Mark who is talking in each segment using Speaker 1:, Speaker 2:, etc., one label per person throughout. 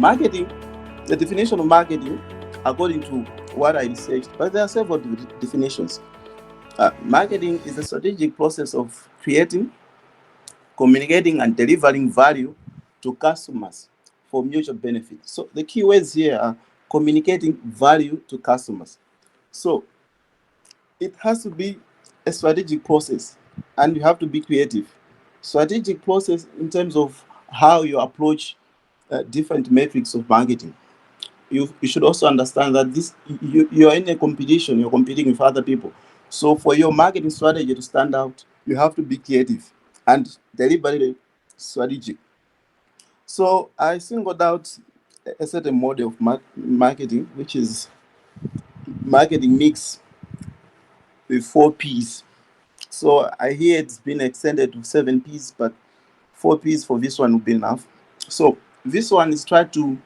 Speaker 1: Marketing, the definition of marketing, according to what I researched, but there are several definitions. Marketing is the strategic process of creating, communicating, and delivering value to customers for mutual benefit. So the key words here are communicating value to customers. So it has to be a strategic process, and you have to be creative. Strategic process in terms of how you approach different metrics of marketing. You should also understand that you're in a competition, you're competing with other people. So for your marketing strategy to stand out, you have to be creative and deliberately strategic. So I singled out a certain model of marketing, which is marketing mix with 4 P's. So I hear it's been extended to 7 P's, but 4 P's for this one would be enough. So this one is try to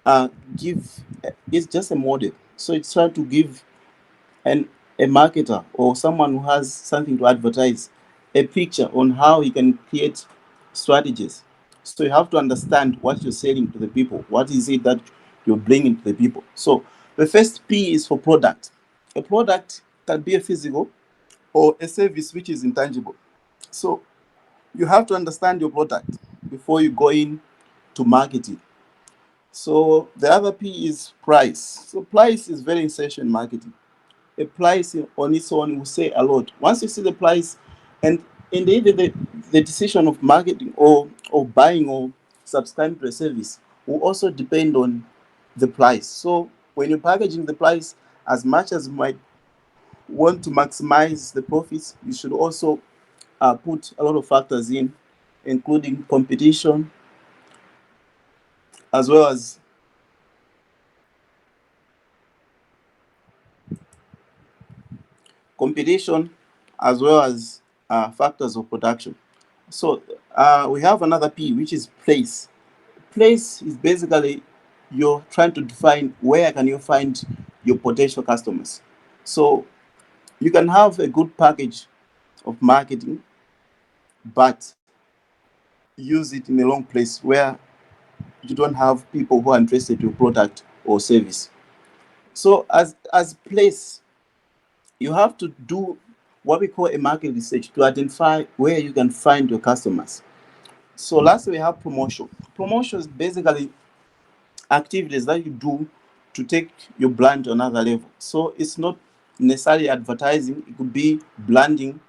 Speaker 1: uh, give, it's just a model. So it's trying to give an a marketer or someone who has something to advertise a picture on how he can create strategies. So you have to understand what you're selling to the people. What is it that you're bringing to the people? So the first P is for product. A product can be a physical or a service which is intangible. So you have to understand your product before you go in to market it. So the other P is price. So price is very essential in marketing. A price on its own will say a lot. Once you see the price, and indeed the decision of marketing or buying or subscribing to a service will also depend on the price. So when you're packaging the price, as much as you might want to maximize the profits, you should also put a lot of factors in, including competition, as well as competition, as well as factors of production. So we have another P, which is place. Place is basically you're trying to define where can you find your potential customers. So you can have a good package of marketing, but use it in a long place where you don't have people who are interested in your product or service. So as place, you have to do what we call a market research to identify where you can find your customers. So lastly, we have promotion. Promotion is basically activities that you do to take your brand to another level. So it's not necessarily advertising, it could be branding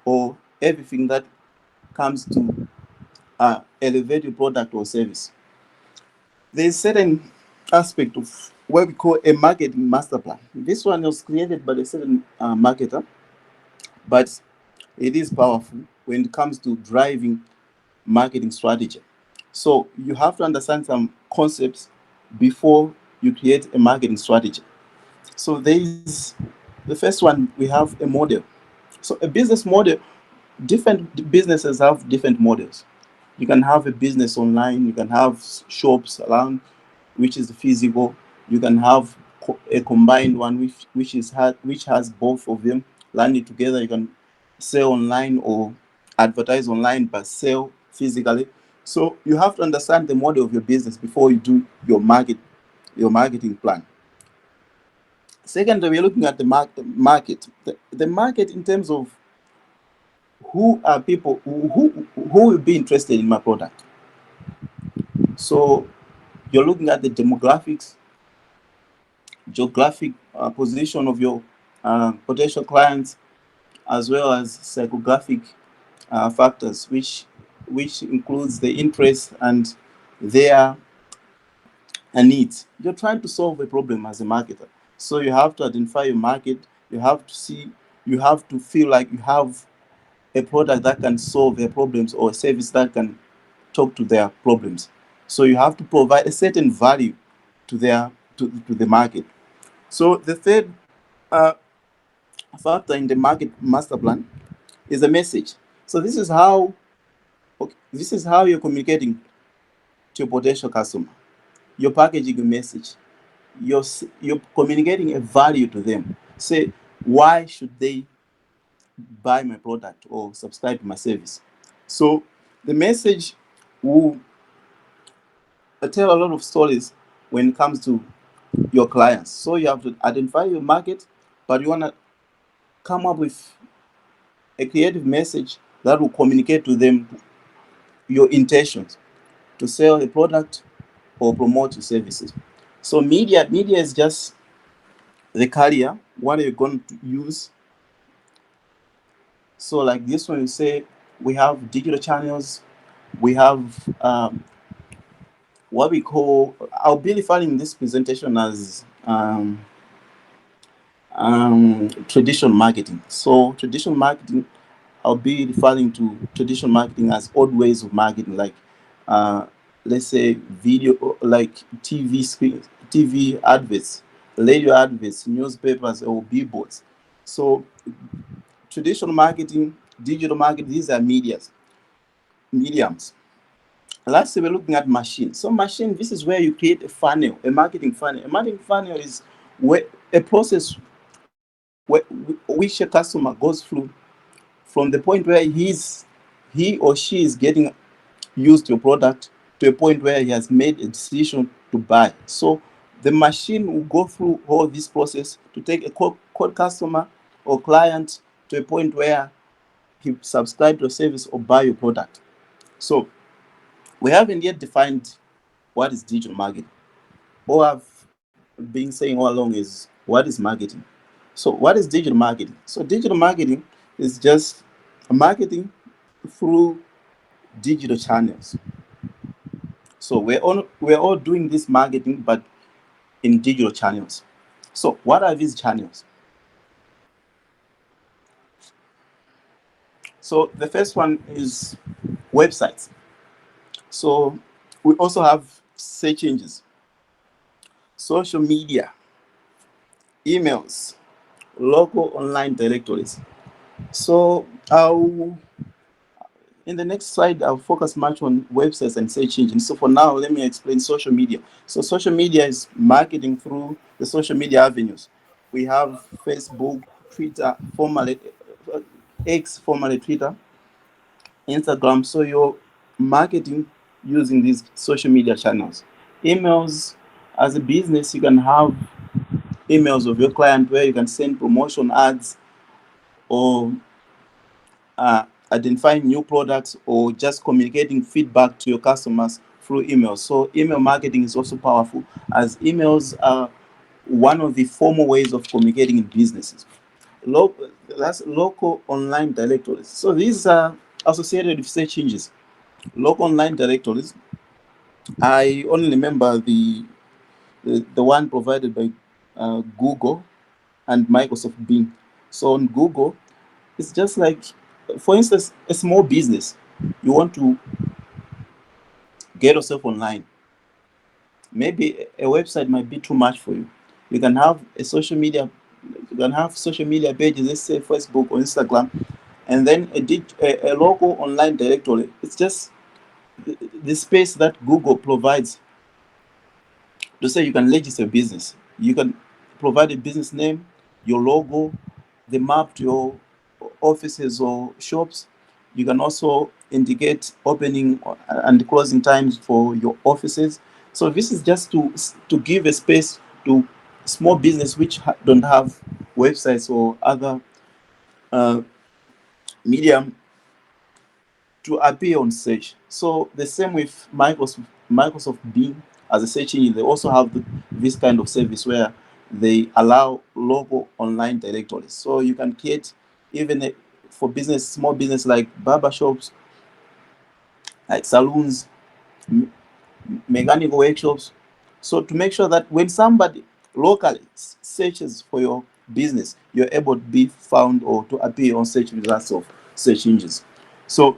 Speaker 1: or everything that comes to elevate your product or service. There's certain aspect of what we call a marketing master plan. This one was created by a certain marketer, but it is powerful when it comes to driving marketing strategy. So you have to understand some concepts before you create a marketing strategy. So there is the first one, we have a model. So a business model, different businesses have different models. You can have a business online, you can have shops around, which is physical. You can have a combined one which has both of them landing together. You can sell online or advertise online but sell physically. So you have to understand the model of your business before you do your marketing plan. Secondly, we're looking at the market. The market in terms of who are people who will be interested in my product. So you're looking at the demographics, geographic position of your potential clients, as well as psychographic factors, which includes the interest and their needs. You're trying to solve a problem as a marketer, so you have to identify your market. You have to see. You have to feel like you have a product that can solve their problems or a service that can talk to their problems. So you have to provide a certain value to to the market. So the third uh, factor in the market master plan is a message. So this is how you're communicating to your potential customer. You're packaging a message. You're communicating a value to them. Say why should they buy my product or subscribe to my service. So the message will tell a lot of stories when it comes to your clients. So you have to identify your market, but you want to come up with a creative message that will communicate to them your intentions to sell a product or promote your services. So media is just the carrier. What are you going to use? So like this one, you say we have digital channels. We have what we call. I'll be referring this presentation as traditional marketing. So traditional marketing, I'll be referring to traditional marketing as old ways of marketing, like uh, let's say video, like TV screen, TV adverts, radio adverts, newspapers, or billboards. So traditional marketing, digital marketing, these are mediums. Lastly, we're looking at machine. So machine, this is where you create a funnel, a marketing funnel. A marketing funnel is where a process which a customer goes through from the point where he or she is getting used your product to a point where he has made a decision to buy. So the machine will go through all this process to take a core customer or client to a point where he subscribe to a service or buy your product. So we haven't yet defined what is digital marketing. All I've been saying all along is what is marketing. So what is digital marketing? So digital marketing is just marketing through digital channels. So we're all doing this marketing, but in digital channels. So what are these channels? So the first one is websites. So we also have search engines, social media, emails, local online directories. So in the next slide, I'll focus much on websites and search engines. So for now, let me explain social media. So social media is marketing through the social media avenues. We have Facebook, Twitter, formerly X, formerly Twitter, Instagram. So you're marketing using these social media channels. Emails, as a business, you can have emails of your client where you can send promotion ads or identifying new products or just communicating feedback to your customers through email. So email marketing is also powerful, as emails are one of the formal ways of communicating in businesses. That's local online directories. So these are associated with search engines. Local online directories. I only remember the one provided by Google and Microsoft Bing. So on Google, it's just like, for instance, a small business. You want to get yourself online. Maybe a website might be too much for you. You can have a social media. You can have social media pages, let's say Facebook or Instagram, and then a local online directory. It's just the space that Google provides to say you can register a business. You can provide a business name, your logo, the map to your offices or shops. You can also indicate opening and closing times for your offices. So this is just to give a space to small business which don't have websites or other uh, medium to appear on search. So the same with Microsoft Bing as a search engine. They also have this kind of service where they allow local online directories. So you can create even for business, small business like barber shops, like saloons, mechanical workshops. So to make sure that when somebody locally searches for your business, you're able to be found or to appear on search results of search engines. So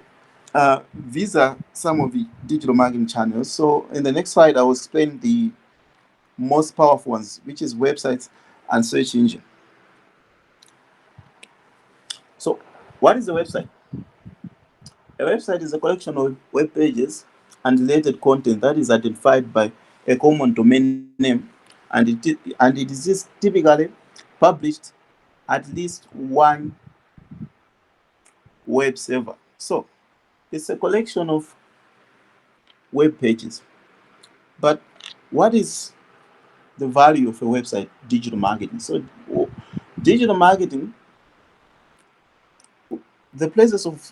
Speaker 1: these are some of the digital marketing channels. So in the next slide, I will explain the most powerful ones, which is websites and search engine. So what is a website? A website is a collection of web pages and related content that is identified by a common domain name, and it is typically published at least one web server. So it's a collection of web pages. But what is the value of a website? Digital marketing. So digital marketing, the places of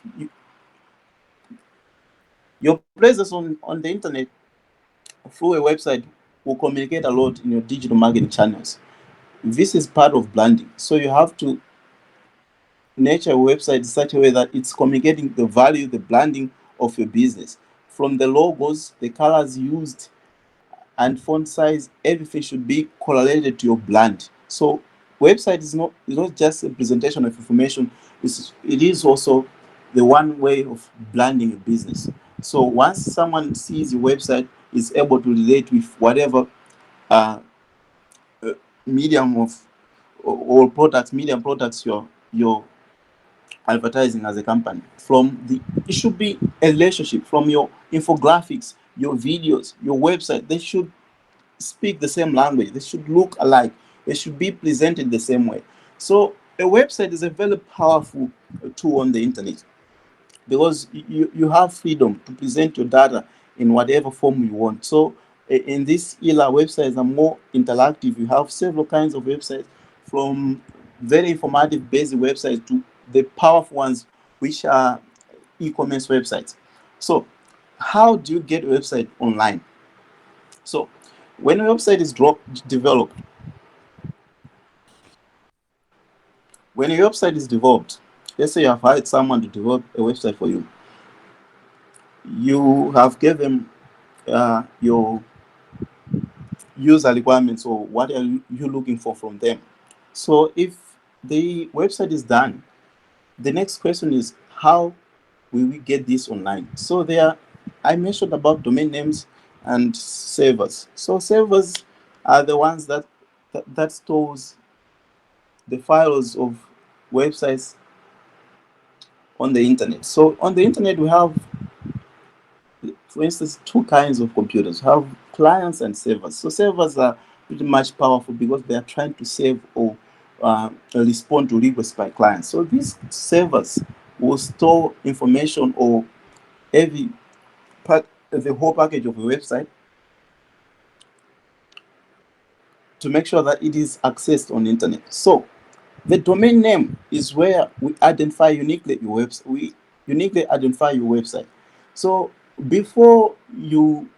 Speaker 1: your presence on the internet through a website will communicate a lot in your digital marketing channels. This is part of branding. So you have to nurture a website in such a way that it's communicating the value, the branding of your business. From the logos, the colors used, and font size, everything should be correlated to your brand. So website is not just a presentation of information, it is also the one way of branding a business. So once someone sees your website, is able to relate with whatever uh, medium of or products, medium products you're advertising as a company. From the It should be a relationship from your infographics, your videos, your website. They should speak the same language. They should look alike. They should be presented the same way. So a website is a very powerful tool on the internet, because you have freedom to present your data in whatever form you want. So in this era, websites are more interactive. You have several kinds of websites, from very informative basic websites to the powerful ones, which are e-commerce websites. So how do you get a website online? So when a website is developed, when a website is developed, let's say you have hired someone to develop a website for you, you have given your user requirements, or what are you looking for from them. So if the website is done, the next question is, how will we get this online? So there, I mentioned about domain names and servers. So servers are the ones that stores the files of websites on the internet. So on the internet, we have, for instance, two kinds of computers. We have clients and servers. So servers are pretty much powerful because they are trying to save or respond to requests by clients. So these servers will store information, or every part, the whole package of a website, to make sure that it is accessed on the internet. So the domain name is where we identify uniquely your website. We uniquely identify your website. So before you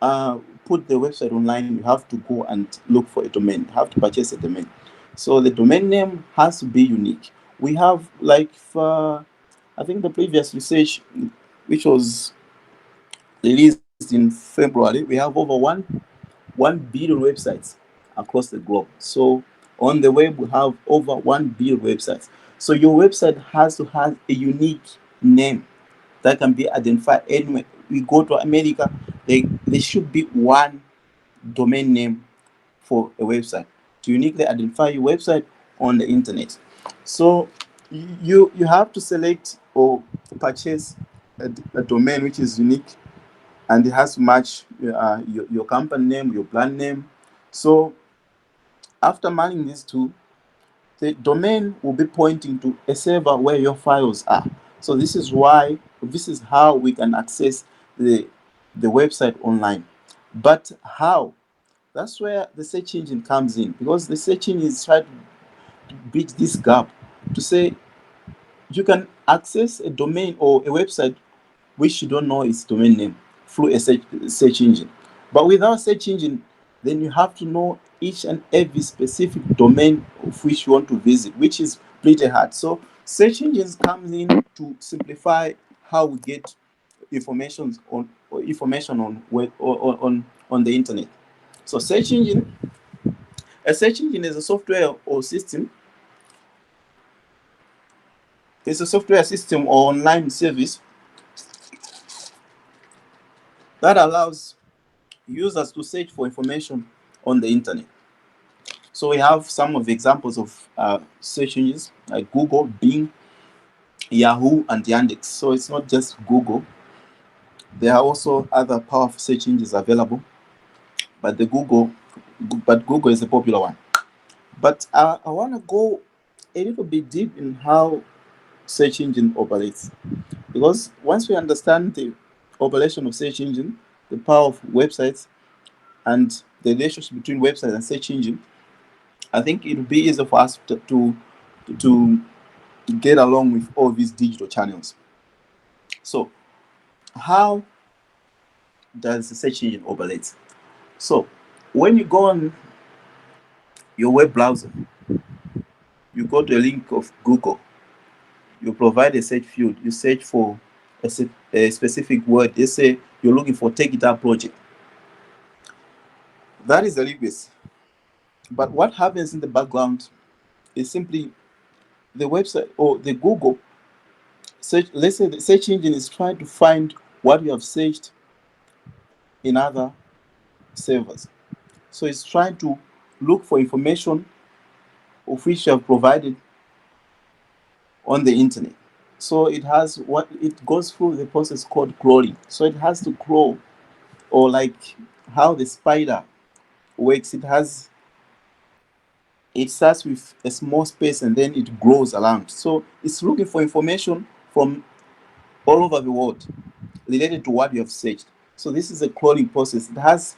Speaker 1: put the website online, you have to go and look for a domain. You have to purchase a domain. So the domain name has to be unique. We have, like, I think the previous research, which was released in February, we have over 1 billion websites across the globe. So on the web, we have over 1 billion websites. So your website has to have a unique name that can be identified anywhere. We go to America, there should be one domain name for a website to uniquely identify your website on the internet. So you have to select or purchase a domain which is unique, and it has to match your company name, your brand name. So after managing these two, the domain will be pointing to a server where your files are. So this is how we can access the website online. But how? That's where the search engine comes in, because the search engine is trying to bridge this gap to say you can access a domain or a website which you don't know its domain name through a search engine. But without search engine, then you have to know each and every specific domain of which you want to visit, which is pretty hard. So search engines comes in to simplify how we get information on on the internet. So a search engine is a software or system. It's a software system or online service that allows users to search for information on the internet. So we have some of the examples of search engines like Google, Bing, Yahoo, and Yandex. So it's not just Google. There are also other powerful search engines available, but Google is a popular one. But I want to go a little bit deep in how search engine operates, because once we understand the operation of search engine, the power of websites and the relationship between websites and search engine, I think it would be easy for us to get along with all these digital channels. So, how does the search engine operate? So, when you go on your web browser, you go to a link of Google, you provide a search field, you search for a specific word. They say you're looking for Take It Up project. That is the request. But what happens in the background is simply the website or the Google search. Let's say the search engine is trying to find what you have searched in other servers. So it's trying to look for information of which you have provided on the internet. So it has what it goes through the process called crawling. So it has to crawl, or like how the spider works. It starts with a small space and then it grows around. So it's looking for information from all over the world related to what you have searched. So this is a crawling process. It has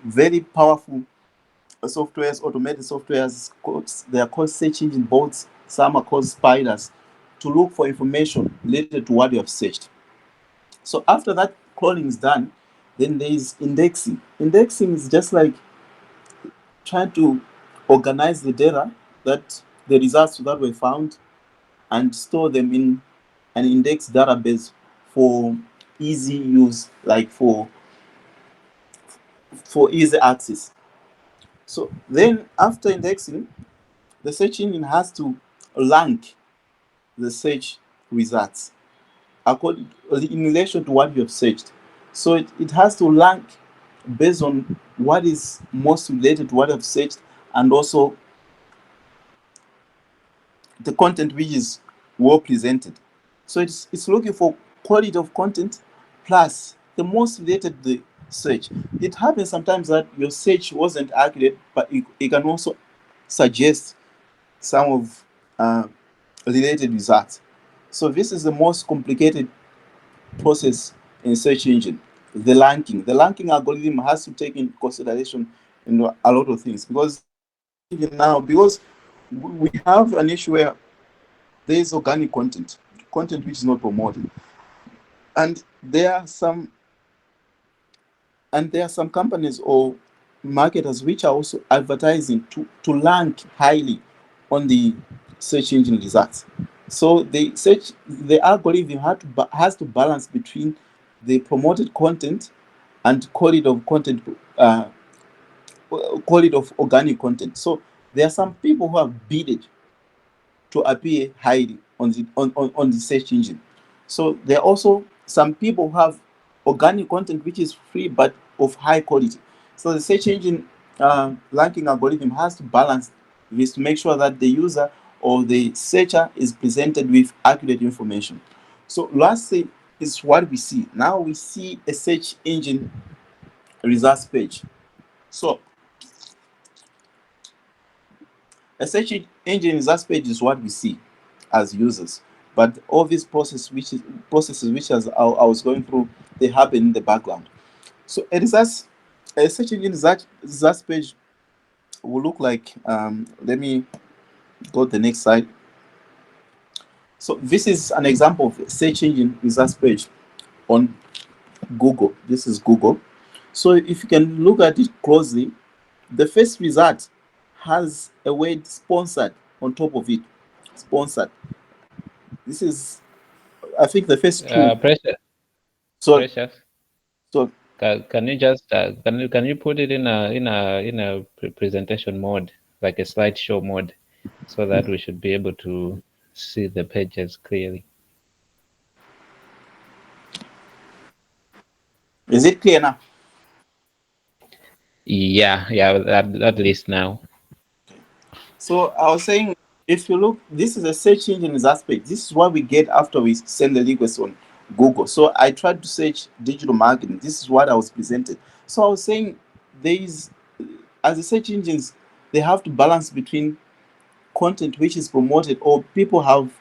Speaker 1: very powerful softwares, automated softwares. They are called search engine bots. Some are called spiders to look for information related to what you have searched. So after that crawling is done, then there is indexing. Indexing is just like trying to organize the data, that the results that were found, and store them in an index database for easy use, like for easy access. So then after indexing, the search engine has to rank the search results according in relation to what you have searched. So it has to rank based on what is most related to what I've searched, and also the content which is well presented. So it's looking for quality of content plus the most related to the search. It happens sometimes that your search wasn't accurate, but it can also suggest some of related results. So this is the most complicated process in search engine. The ranking algorithm has to take into consideration a lot of things, because now, because we have an issue where there is organic content which is not promoted, and there are some companies or marketers which are also advertising to rank highly on the search engine results. So the algorithm has to balance between the promoted content and quality of organic content. So there are some people who have bid to appear highly on the search engine. So there are also some people who have organic content which is free but of high quality. So the search engine ranking algorithm has to balance this to make sure that the user or the searcher is presented with accurate information. So lastly is what we see. Now we see a search engine results page. So a search engine results page is what we see as users. But all these processes which I was going through, they happen in the background. So a search engine results page will look like, let me go to the next slide. So this is an example of a search engine results page on Google. This is Google. So if you can look at it closely, the first result has a word sponsored on top of it. Sponsored. This is, I think, the first two.
Speaker 2: Precious,
Speaker 1: So,
Speaker 2: precious.
Speaker 1: so
Speaker 2: Can you just can you put it in a presentation mode, like a slideshow mode, so that we should be able to see the pages clearly?
Speaker 1: is it clear now?
Speaker 2: Yeah, yeah, at least now.
Speaker 1: So I was saying, if you look, this is a search engine aspect. This is what we get after we send the request on Google. So I tried to search digital marketing. This is what I was presented. So I was saying, there is, as the search engines, they have to balance between content which is promoted or people have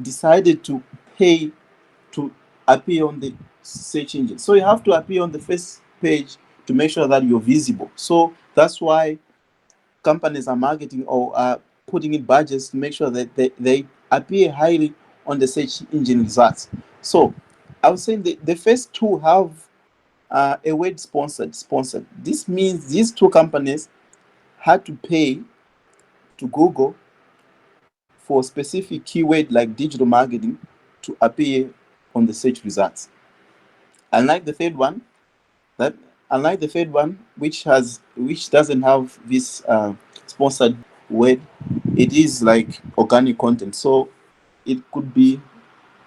Speaker 1: decided to pay to appear on the search engine. So you have to appear on the first page to make sure that you're visible. So that's why companies are marketing or are putting in budgets to make sure that they appear highly on the search engine results. So I would say the first two have a word sponsored. This means these two companies had to pay to Google for specific keyword like digital marketing to appear on the search results. Unlike the third one, that unlike the third one, which doesn't have this sponsored word, it is like organic content. So it could be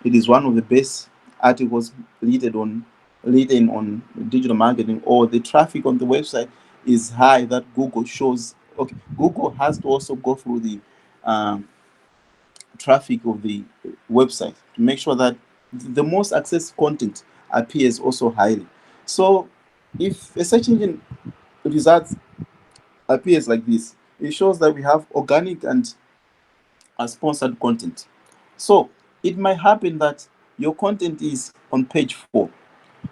Speaker 1: it is one of the best articles written on digital marketing, or the traffic on the website is high that Google shows. Okay, Google has to also go through the um, traffic of the website to make sure that the most accessed content appears also highly. So if a search engine results appears like this, it shows that we have organic and sponsored content. So it might happen that your content is on page 4.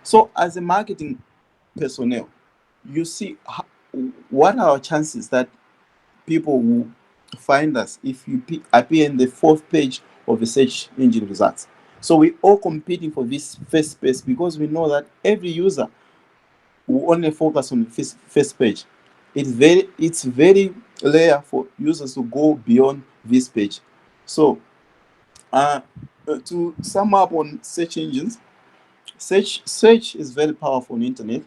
Speaker 1: So as a marketing personnel, you see what are our chances that people will find us if you appear in the fourth page of the search engine results. So we're all competing for this first space because we know that every user will only focus on the first page. It's very rare for users to go beyond this page. So uh, to sum up on search engines, search is very powerful on internet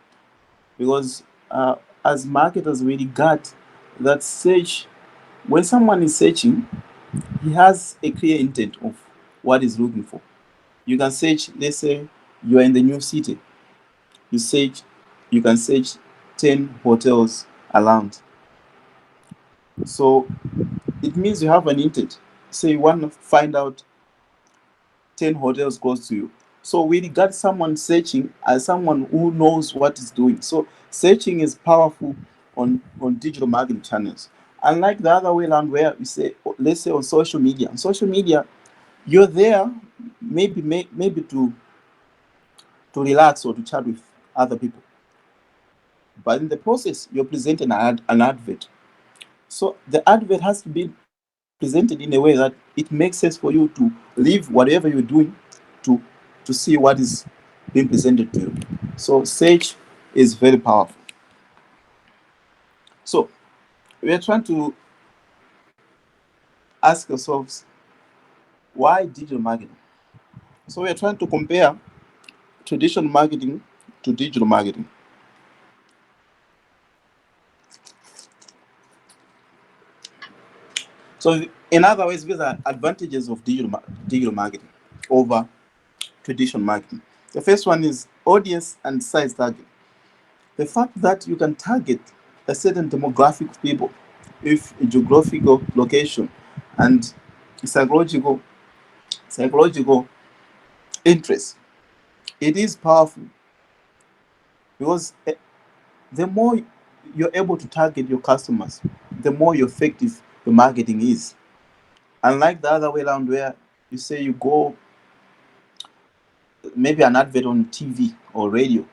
Speaker 1: because as marketers we regard that search, when someone is searching, he has a clear intent of what he's looking for. You can search, let's say you are in the new city, you search, you can search 10 hotels around. So it means you have an intent. Say you want to find out 10 hotels close to you. So we regard someone searching as someone who knows what is doing. So searching is powerful on digital marketing channels. Unlike the other way around where we say, let's say on social media. On social media, you're there maybe to relax or to chat with other people. But in the process, you're presenting an advert. So the advert has to be presented in a way that it makes sense for you to leave whatever you're doing to to see what is being presented to you. So search is very powerful. So we are trying to ask ourselves, why digital marketing? So we are trying to compare traditional marketing to digital marketing. So in other words, these are advantages of digital marketing over traditional marketing. The first one is audience and size target. The fact that you can target a certain demographic of people with a geographical location and psychological psychological interest, it is powerful because the more you're able to target your customers, the more effective your marketing is. Unlike the other way around where you say you go maybe an advert on TV or radio,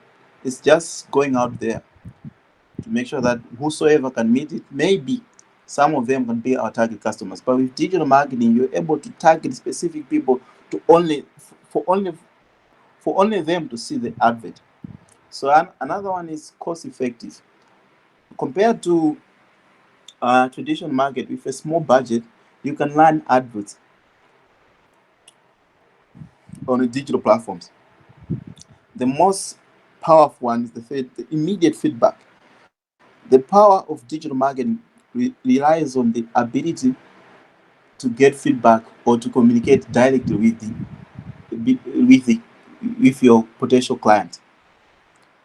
Speaker 1: it's just going out there to make sure that whosoever can meet it, maybe some of them can be our target customers. But with digital marketing, you're able to target specific people to for only for only them to see the advert. So another one is cost effective compared to traditional market. With a small budget, you can run adverts on the digital platforms. The most powerful one is the immediate feedback. The power of digital marketing relies on the ability to get feedback or to communicate directly with the with your potential client.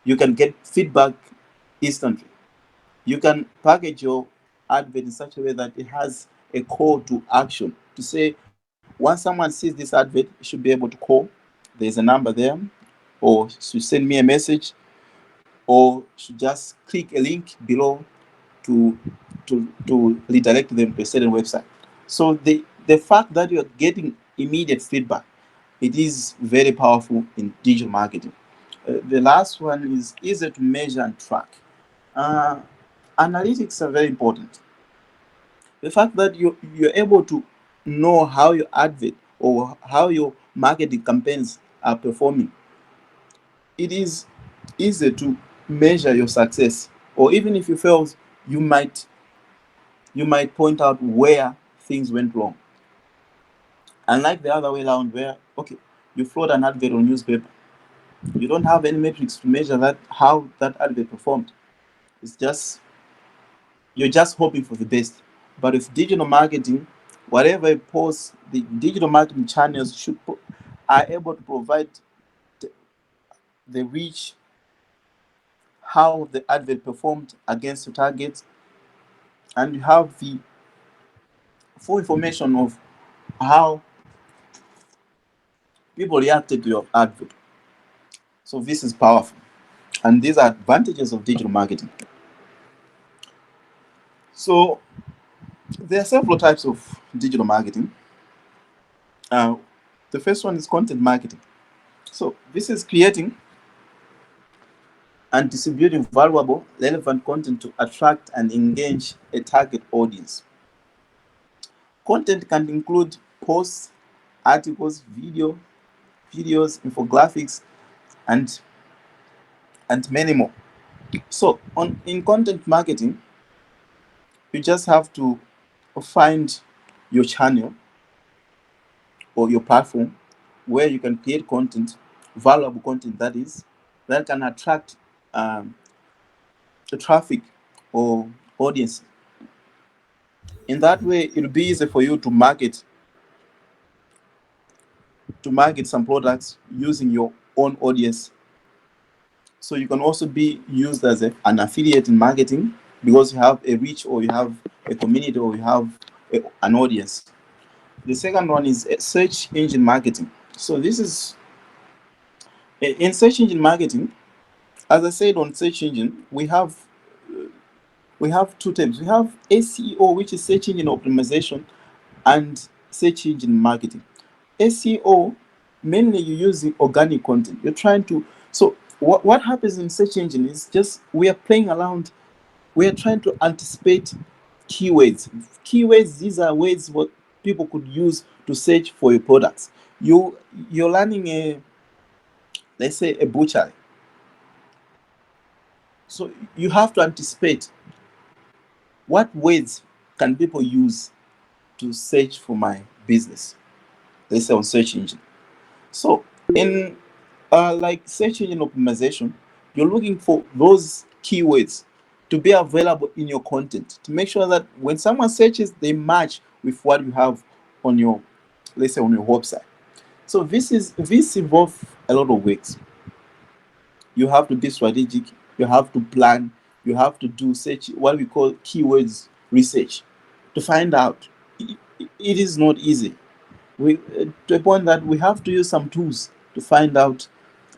Speaker 1: You can get feedback instantly. You can package your advert in such a way that it has a call to action to say once someone sees this advert, you should be able to call. There's a number there, or should send me a message, or should just click a link below to to redirect them to a certain website. So the fact that you're getting immediate feedback, It is very powerful in digital marketing. The last one is easy to measure and track. Uh, Analytics are very important. The fact that you're able to know how your advert or how your marketing campaigns are performing, it is easy to measure your success. Or even if you fail, you might you might point out where things went wrong. Unlike the other way around, where okay, you float an advert on newspaper, you don't have any metrics to measure that how that advert performed. It's just you're just hoping for the best. But with digital marketing, whatever you post, the digital marketing channels are able to provide the reach, how the advert performed against the target, and you have the full information of how people reacted to your advert. So this is powerful, and these are advantages of digital marketing. So there are several types of digital marketing. Uh, the first one is content marketing. So this is creating and distributing valuable, relevant content to attract and engage a target audience. Content can include posts, articles, videos, infographics, and many more. So on in content marketing, you just have to find your channel or your platform where you can create content, valuable content that is, that can attract um, the traffic or audience. In that way, it'll be easy for you to market some products using your own audience. So you can also be used as an affiliate in marketing because you have a reach or you have a community or you have an audience. The second one is search engine marketing. So this is in search engine marketing. As I said, on search engine, we have two types. We have SEO, which is search engine optimization, and search engine marketing. SEO, mainly you're using organic content. You're trying to so what happens in search engine is just we are playing around. We are trying to anticipate keywords. Keywords, these are words what people could use to search for your products. You're learning a, let's say, a butcher. So you have to anticipate what words can people use to search for my business. Let's say on search engine. So in like search engine optimization, you're looking for those keywords to be available in your content to make sure that when someone searches, they match with what you have on your, let's say, on your website. So this involves a lot of works. You have to be strategic. You have to plan. You have to do search, what we call keywords research, to find out. It is not easy. To a point that we have to use some tools to find out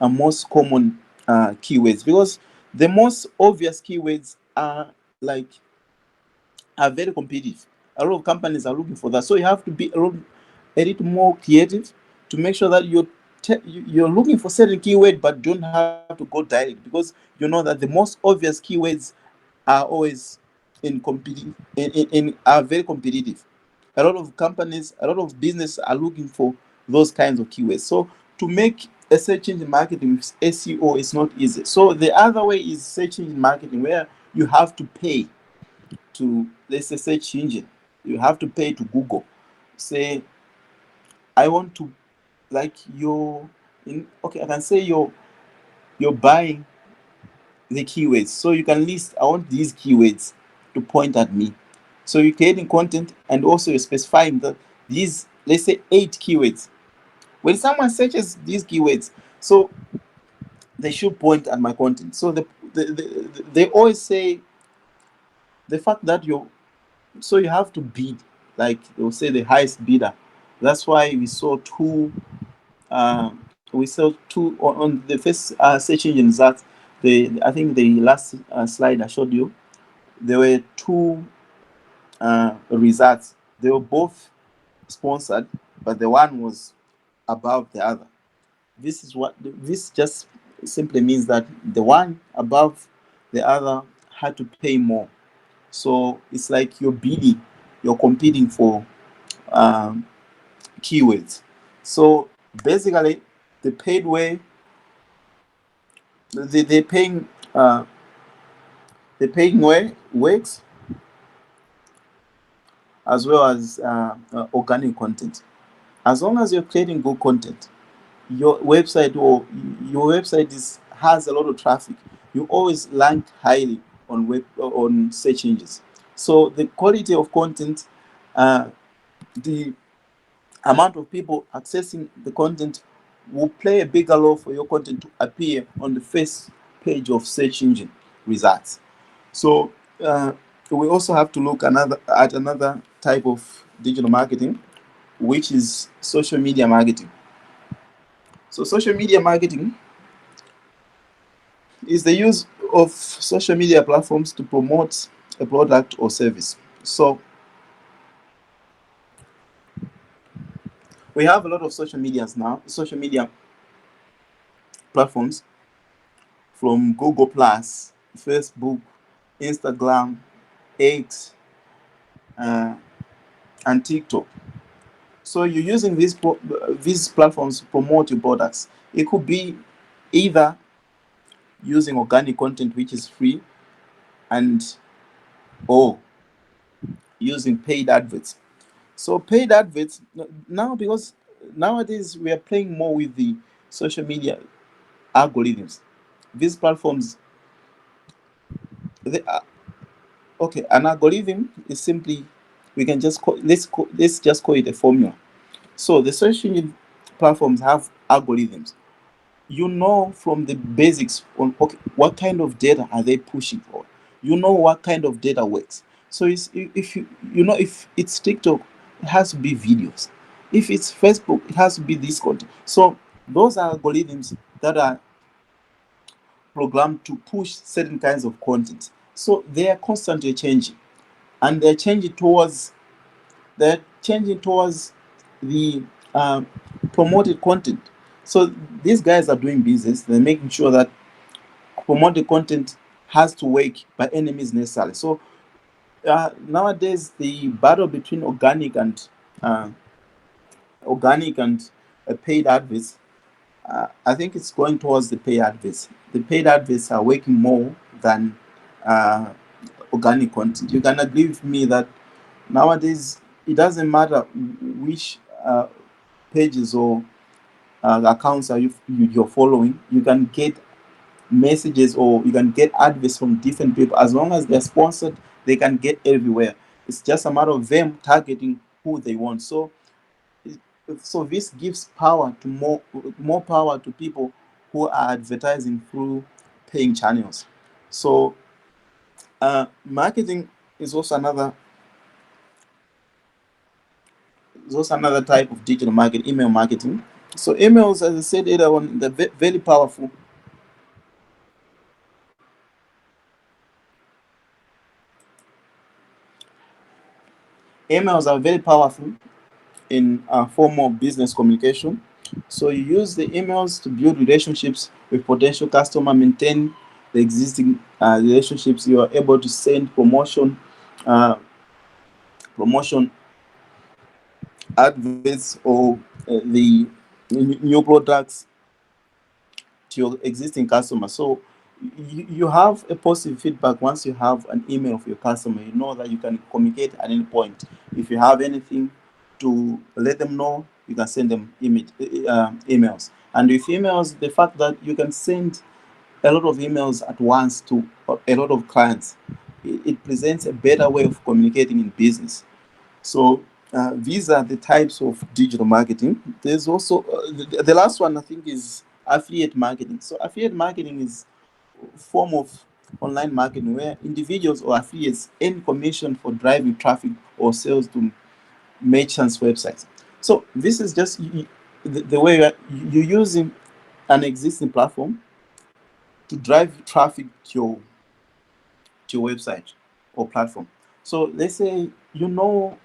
Speaker 1: most common keywords, because the most obvious keywords are very competitive. A lot of companies are looking for that, so you have to be a little more creative to make sure that you're looking for certain keyword but don't have to go direct, because you know that the most obvious keywords are always are very competitive. A lot of companies, a lot of business are looking for those kinds of keywords. So to make a search engine marketing with SEO is not easy. So the other way is search engine marketing, where you have to pay to, let's say, search engine. You have to pay to Google. Say, I want to, like, okay, I can say you're buying the keywords. So you can list, I want these keywords to point at me. So you're creating content and also you're specifying that these, let's say, 8 keywords. When someone searches these keywords, so they should point at my content. So they always say the fact that so you have to bid, like they'll say the highest bidder. That's why we saw two on the first search engine that I think the last slide I showed you, there were two results. They were both sponsored, but the one was above the other. This just simply means that the one above the other had to pay more. So it's like you're bidding, you're competing for um, keywords. So basically, the paid way, the paying the paying way works as well as organic content. As long as you're creating good content, your website has a lot of traffic. You always rank highly on search engines. So the quality of content, uh, the amount of people accessing the content will play a bigger role for your content to appear on the first page of search engine results. So we also have to look at another type of digital marketing, which is social media marketing. So social media marketing is the use of social media platforms to promote a product or service. So we have a lot of social media platforms, from Google Plus, Facebook, Instagram, X, uh, and TikTok. So you're using these platforms to promote your products. It could be either using organic content, which is free, and or using paid adverts. So paid adverts now, because nowadays we are playing more with the social media algorithms. These platforms, they are, okay. An algorithm is simply, we can just let's just call it a formula. So the social media platforms have algorithms. You know from the basics on, okay, what kind of data are they pushing for. You know what kind of data works. So if you know, if it's TikTok, it has to be videos. If it's Facebook, it has to be this content. So those are algorithms that are programmed to push certain kinds of content. So they are constantly changing, and they're changing towards the promoted content. So these guys are doing business. They're making sure that promoted content has to work by any means necessary. So nowadays, the battle between uh, organic and paid adverts, I think it's going towards the paid adverts. The paid adverts are working more than uh, organic content. You can agree with me that nowadays it doesn't matter which pages or accounts you're following. You can get messages, or you can get advice from different people. As long as they're sponsored, they can get everywhere. It's just a matter of them targeting who they want. So this gives power to more power to people who are advertising through paying channels. So marketing is also another type of digital marketing, email marketing. So emails, as I said earlier on, they're very powerful. Emails are very powerful in a form of business communication. So you use the emails to build relationships with potential customer, maintain the existing relationships. You are able to send uh, promotion adverts, or the new products to your existing customers. So you have a positive feedback once you have an email of your customer. You know that you can communicate at any point. If you have anything to let them know, you can send them emails. And with emails, the fact that you can send a lot of emails at once to a lot of clients, it presents a better way of communicating in business. So these are the types of digital marketing. There's also the last one, I think, is affiliate marketing. So affiliate marketing is a form of online marketing where individuals or affiliates earn commission for driving traffic or sales to merchants' websites. So this is just the way you're using an existing platform to drive traffic to your website or platform. So let's say, okay,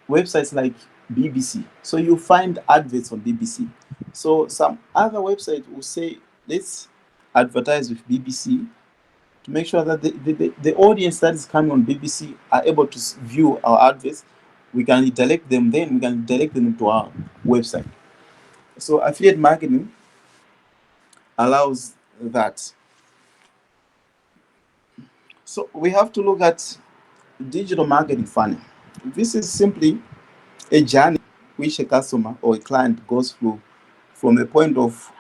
Speaker 1: websites like BBC. So you find adverts on BBC. So some other website will say, let's advertise with BBC to make sure that the audience that is coming on BBC are able to view our adverts. We can redirect them, then we can redirect them to our website. So affiliate marketing allows that. So we have to look at digital marketing funnel. This is simply a journey which a customer or a client goes through from a point of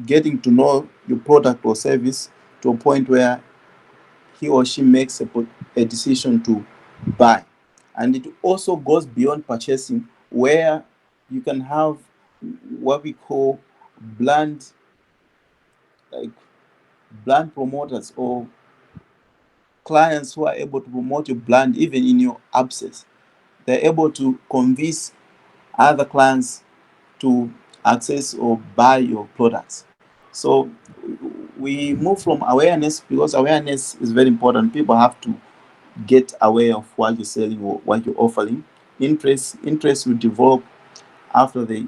Speaker 1: getting to know your product or service to a point where he or she makes a decision to buy. And it also goes beyond purchasing, where you can have what we call brand, like brand promoters or clients who are able to promote your brand even in your absence. They're able to convince other clients to access or buy your products. So we move from awareness, because awareness is very important. People have to get aware of what you're selling or what you're offering. Interest will develop after they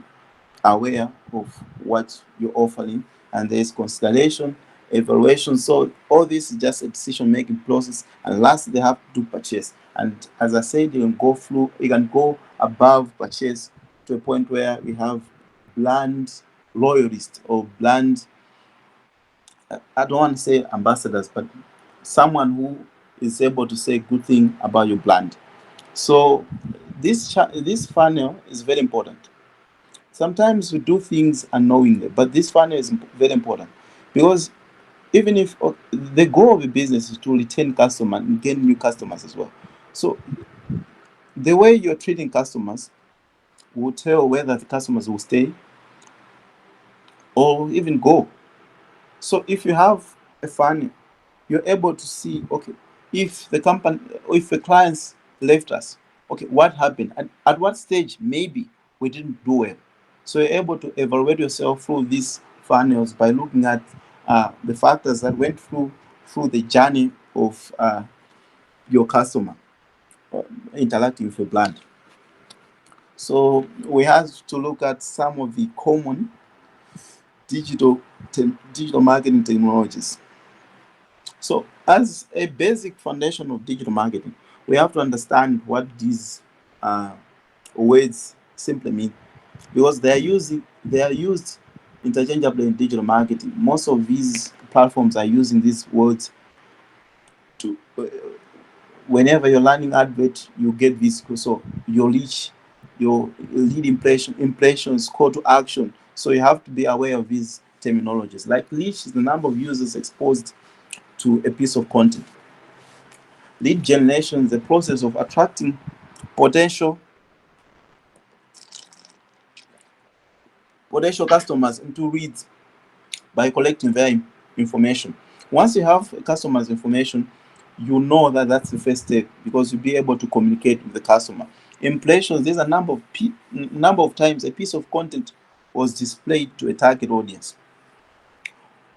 Speaker 1: are aware of what you're offering, and there's consideration, evaluation. So all this is just a decision making process, and last they have to purchase. And as I said, you can go above purchase to a point where we have brand loyalists or brand, I don't want to say ambassadors, but someone who is able to say good thing about your brand. So this funnel is very important. Sometimes we do things unknowingly, but this funnel is very important, because even if the goal of a business is to retain customers and gain new customers as well. So the way you're treating customers will tell whether the customers will stay or even go. So if you have a funnel, you're able to see, okay, if the company, if the clients left us, okay, what happened, and at what stage maybe we didn't do well. So you're able to evaluate yourself through these funnels by looking at the factors that went through the journey of your customer uh, interacting with your brand. So we have to look at some of the common digital marketing technologies. So, as a basic foundation of digital marketing, we have to understand what these uh, words simply mean, because they are used interchangeably in digital marketing. Most of these platforms are using these words to whenever you're landing advert, you get this. So your reach, your lead impressions, call to action. So you have to be aware of these terminologies. Like reach is the number of users exposed to a piece of content. Lead generation is the process of attracting potential potential customers into leads by collecting their information. Once you have a customer's information, you know that that's the first step, because you'll be able to communicate with the customer. Impressions, there's a number of times a piece of content was displayed to a target audience.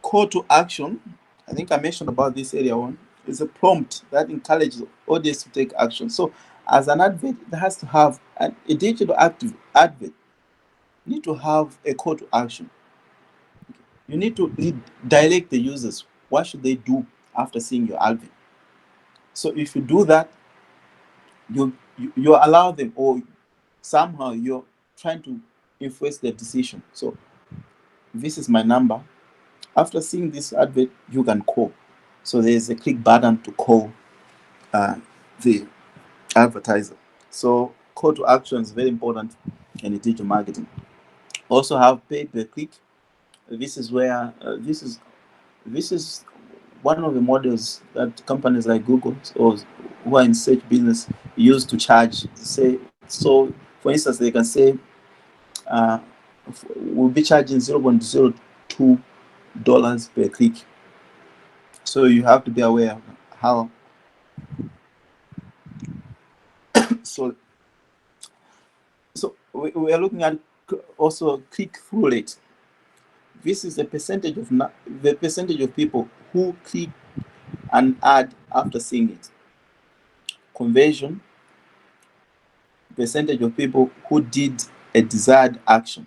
Speaker 1: Call to action, I think I mentioned about this earlier on, is a prompt that encourages the audience to take action. So as an advert, it has to have a digital active advert need to have a call to action. You need to direct the users. What should they do after seeing your advert? So if you do that, you allow them, or somehow you're trying to influence their decision. So this is my number. After seeing this advert, you can call. So there's a click button to call uh, the advertiser. So call to action is very important in digital marketing. Also have pay per click. This is where this is one of the models that companies like Google or who are in search business use to charge. Say so, for instance, they can say uh, we'll be charging $0.02 per click. So you have to be aware of how. So we are looking at also click through rate. This is the percentage of the percentage of people who click an ad after seeing it. Conversion, percentage of people who did a desired action.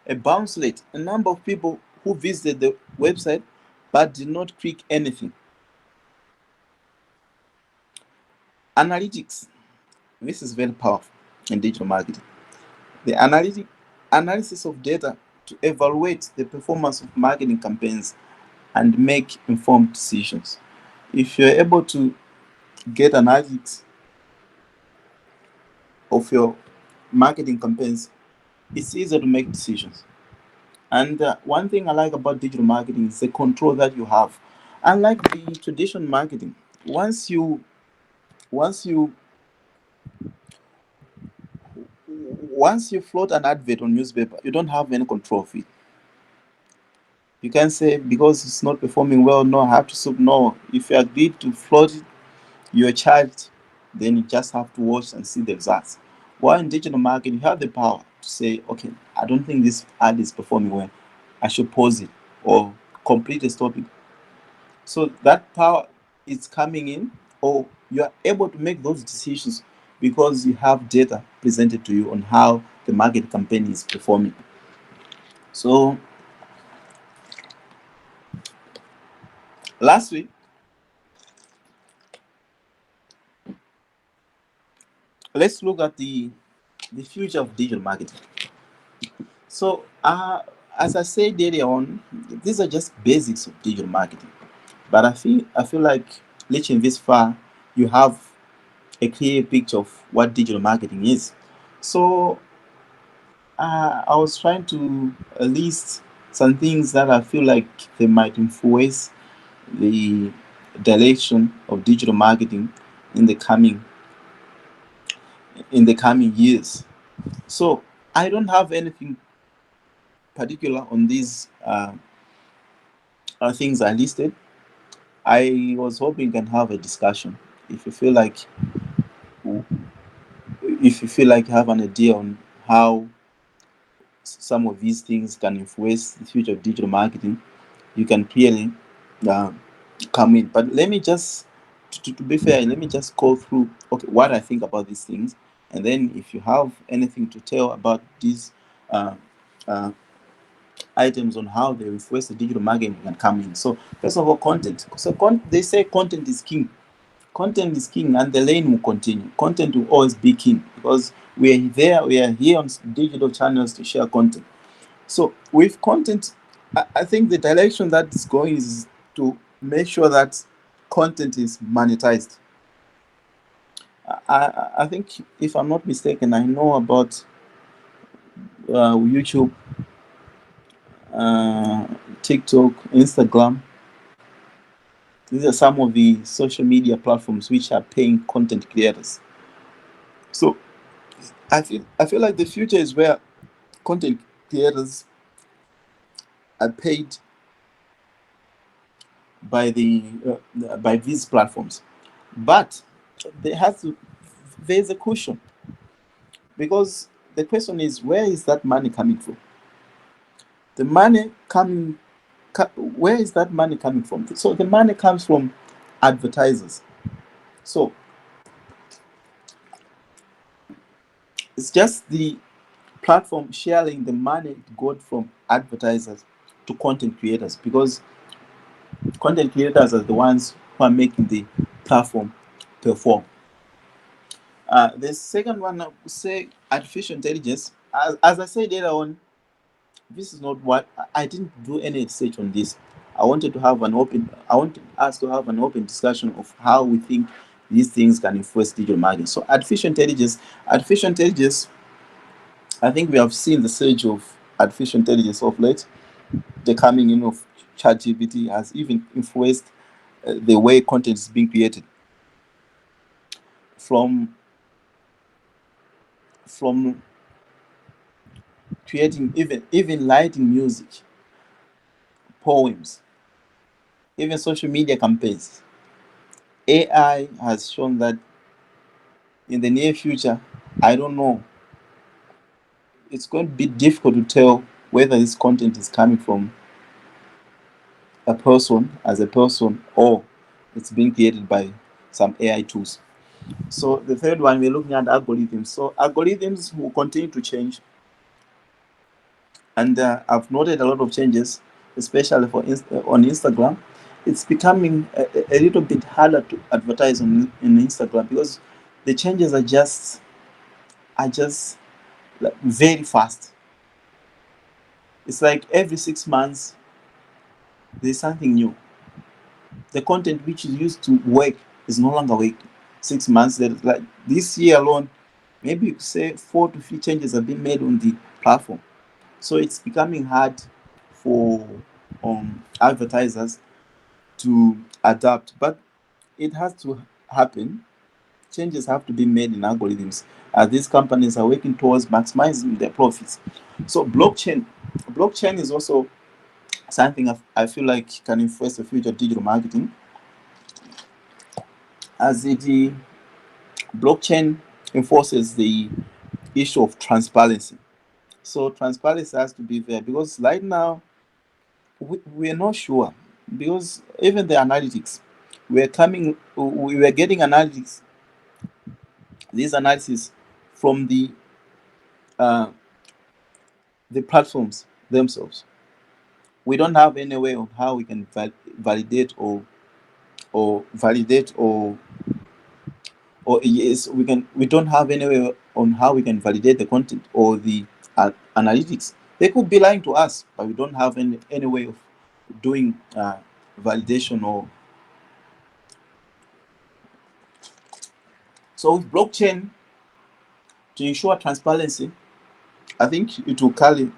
Speaker 1: A bounce rate, a number of people who visited the website but did not click anything. Analytics, this is very powerful in digital marketing. The analysis of data to evaluate the performance of marketing campaigns and make informed decisions. If you're able to get analytics of your marketing campaigns, it's easier to make decisions. And one thing I like about digital marketing is the control that you have. Unlike the traditional marketing, once you once you once you float an advert on newspaper, you don't have any control of it. You can't say because it's not performing well, no, I have to sub. No, if you agreed to float it, you're charged. Then you just have to watch and see the results. While in digital marketing, you have the power to say, okay, I don't think this ad is performing well. I should pause it or completely stop it. So that power is coming in, or you are able to make those decisions because you have data presented to you on how the market campaign is performing. So last week, let's look at the future of digital marketing. So as I said earlier on, these are just basics of digital marketing. But I feel like reaching this far, you have a clear picture of what digital marketing is. So I was trying to list some things that I feel like they might influence the direction of digital marketing in the coming years. So I don't have anything particular on these things I listed. I was hoping we can have a discussion. If you feel like you have an idea on how some of these things can influence the future of digital marketing, you can clearly uh, come in. But let me just, to be fair, let me just go through okay what I think about these things, and then if you have anything to tell about these uh, uh, items on how they influence the digital marketing, you can come in. So first of all, content. So they say content is king. Content is king, and the lane will continue. Content will always be king because we are here on digital channels to share content. So with content, I think the direction that it's going is to make sure that content is monetized. I think, if I'm not mistaken, I know about YouTube, uh, TikTok, Instagram. These are some of the social media platforms which are paying content creators. So I feel like the future is where content creators are paid by by these platforms. But there has to there's a question, because the question is, where is that money coming from? The money coming Where is that money coming from? So the money comes from advertisers. So it's just the platform sharing the money it got from advertisers to content creators, because content creators are the ones who are making the platform perform. The second one, I would say artificial intelligence. As I said earlier on, this is not what I didn't do any research on this. I wanted us to have an open discussion of how we think these things can influence digital marketing. So artificial intelligence, I think we have seen the surge of artificial intelligence of late. The coming in of ChatGPT has even influenced the way content is being created, from from creating even lighting music, poems, even social media campaigns. AI has shown that in the near future, I don't know, it's going to be difficult to tell whether this content is coming from a person, or it's being created by some AI tools. So the third one, we're looking at algorithms. So algorithms will continue to change, and I've noted a lot of changes, especially on Instagram. It's becoming a little bit harder to advertise in Instagram because the changes are just like very fast. It's like every 6 months there's something new. The content which is used to work is no longer working. 6 months, that like this year alone, maybe you could say 4 to 5 changes have been made on the platform. So it's becoming hard for advertisers to adapt, but it has to happen. Changes have to be made in algorithms as these companies are working towards maximizing their profits. So blockchain is also something I feel like can influence the future of digital marketing, as the blockchain enforces the issue of transparency. So transparency has to be there because right now we're not sure, because even the analytics, we were getting analytics, these analysis from uh, the platforms themselves. We don't have any way of how we can validate or validate or yes, we don't have any way on how we can validate the content or the analytics. They could be lying to us, but we don't have any way of doing validation. Or so with blockchain, to ensure transparency, I think it will carry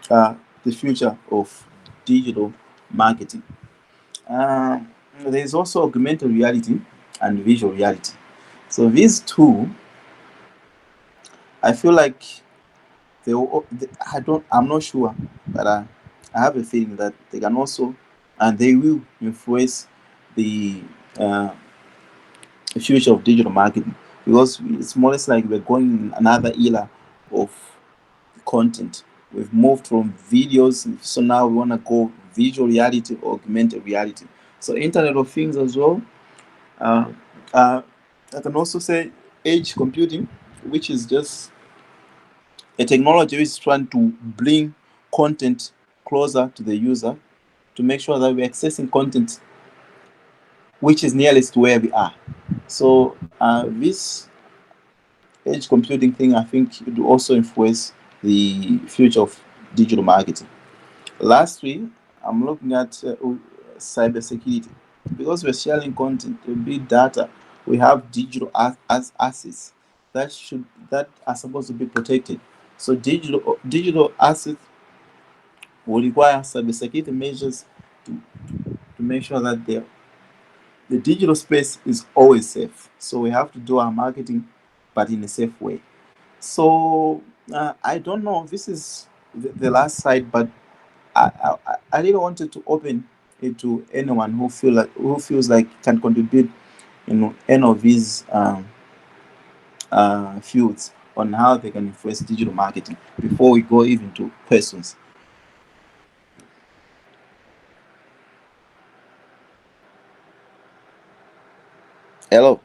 Speaker 1: uh, the future of digital marketing. uh, there's also augmented reality and visual reality. So these two, I feel like I'm not sure, but I have a feeling that they can also, and they will influence the future of digital marketing, because it's more or less like we're going in another era of content. We've moved from videos, so now we want to go visual reality or augmented reality. So Internet of Things as well. Uh, uh, I can also say edge computing, which is just a technology which is trying to bring content closer to the user to make sure that we're accessing content which is nearest to where we are. So this edge computing thing, I think it will also influence the future of digital marketing. Lastly, I'm looking at cybersecurity, because we're sharing content, big data. We have digital as assets that are supposed to be protected. So digital assets will require cybersecurity measures to make sure that the digital space is always safe. So we have to do our marketing, but in a safe way. So I don't know. This is the last side, but I really wanted to open it to anyone who feels like can contribute in any of these fields on how they can influence digital marketing before we go even to questions. Hello.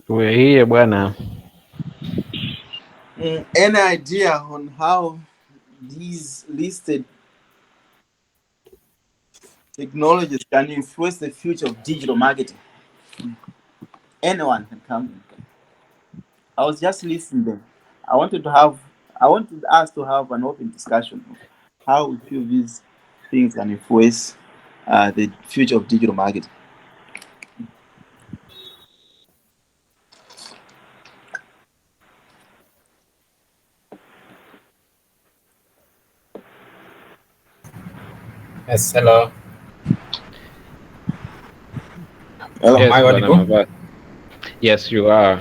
Speaker 2: We're here bwana.
Speaker 1: Any idea on how these listed technologies can influence the future of digital marketing? Anyone can come in. I was just listening them. I wanted to have, I wanted us to have an open discussion of how we feel these things can influence the future of digital marketing.
Speaker 3: Yes, hello.
Speaker 1: Hello.
Speaker 3: Am
Speaker 2: Yes
Speaker 3: I
Speaker 2: bwana
Speaker 3: audible?
Speaker 2: Mava. Yes, you are.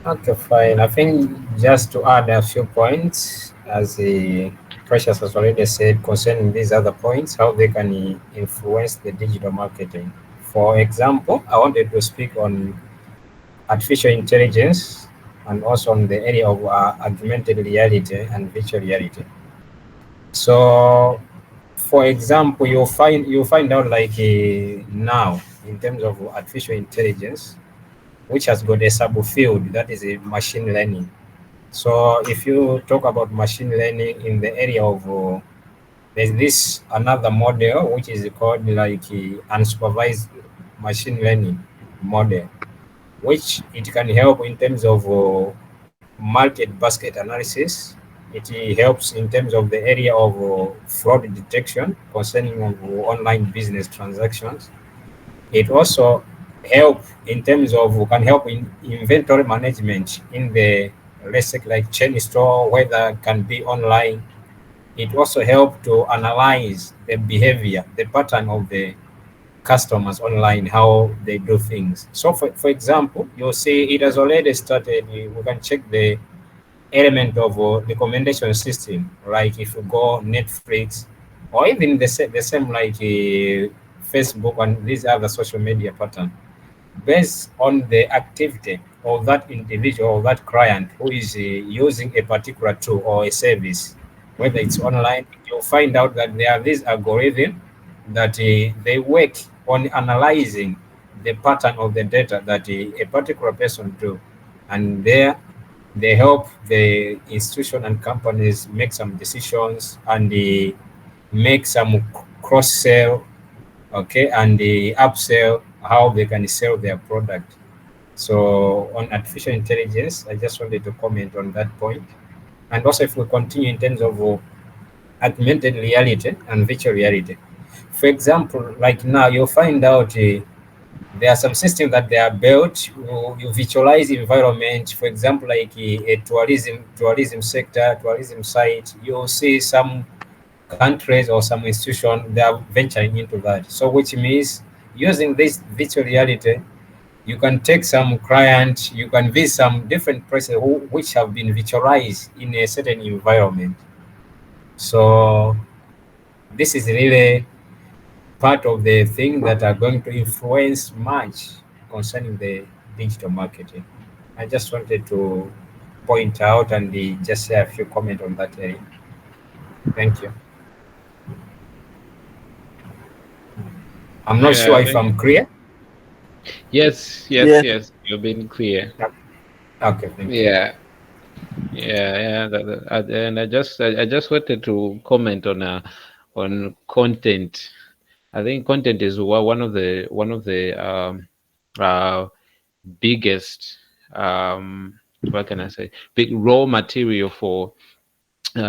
Speaker 3: Okay, fine. I think just to add a few points, as the Precious has already said, concerning these other points, how they can influence the digital marketing. For example, I wanted to speak on artificial intelligence. and also on the area of augmented reality and virtual reality. So, for example, you'll find out like now in terms of artificial intelligence, which has got a subfield that is a machine learning. So, if you talk about machine learning in the area of there's this another model which is called like unsupervised machine learning model, which it can help in terms of market basket analysis. It helps in terms of the area of fraud detection concerning of online business transactions. It also help in terms of can help in inventory management in the, let's say, like chain store, whether it can be online. It also help to analyze the behavior, the pattern of the customers online, how they do things. So, for example, you'll see it has already started. We can check the element of recommendation system, like if you go Netflix or even the same like Facebook and these other social media pattern, based on the activity of that individual or that client who is using a particular tool or a service, whether it's online, you'll find out that there are these algorithms that they work on analyzing the pattern of the data that a particular person do, and there they help the institution and companies make some decisions and make some cross sell, okay, and the upsell, how they can sell their product. So on artificial intelligence, I just wanted to comment on that point. And also, if we continue in terms of augmented reality and virtual reality, for example, like now you'll find out there are some systems that they are built. You visualize environment, for example, like a tourism sector, tourism site. You'll see some countries or some institution they are venturing into that. So which means using this virtual reality, you can take some client, you can visit some different places which have been visualized in a certain environment. So this is really part of the thing that are going to influence much concerning the digital marketing. I just wanted to point out and just say a few comments on that area. Thank you. I'm not sure
Speaker 2: Yeah,
Speaker 3: if I'm clear.
Speaker 2: yes, yes,
Speaker 1: Yeah.
Speaker 2: yes. You've been clear.
Speaker 3: Yeah. Okay, thank you.
Speaker 2: Yeah, yeah. And I just wanted to comment on content. I think content is one of the uh, biggest, what can I say, big raw material for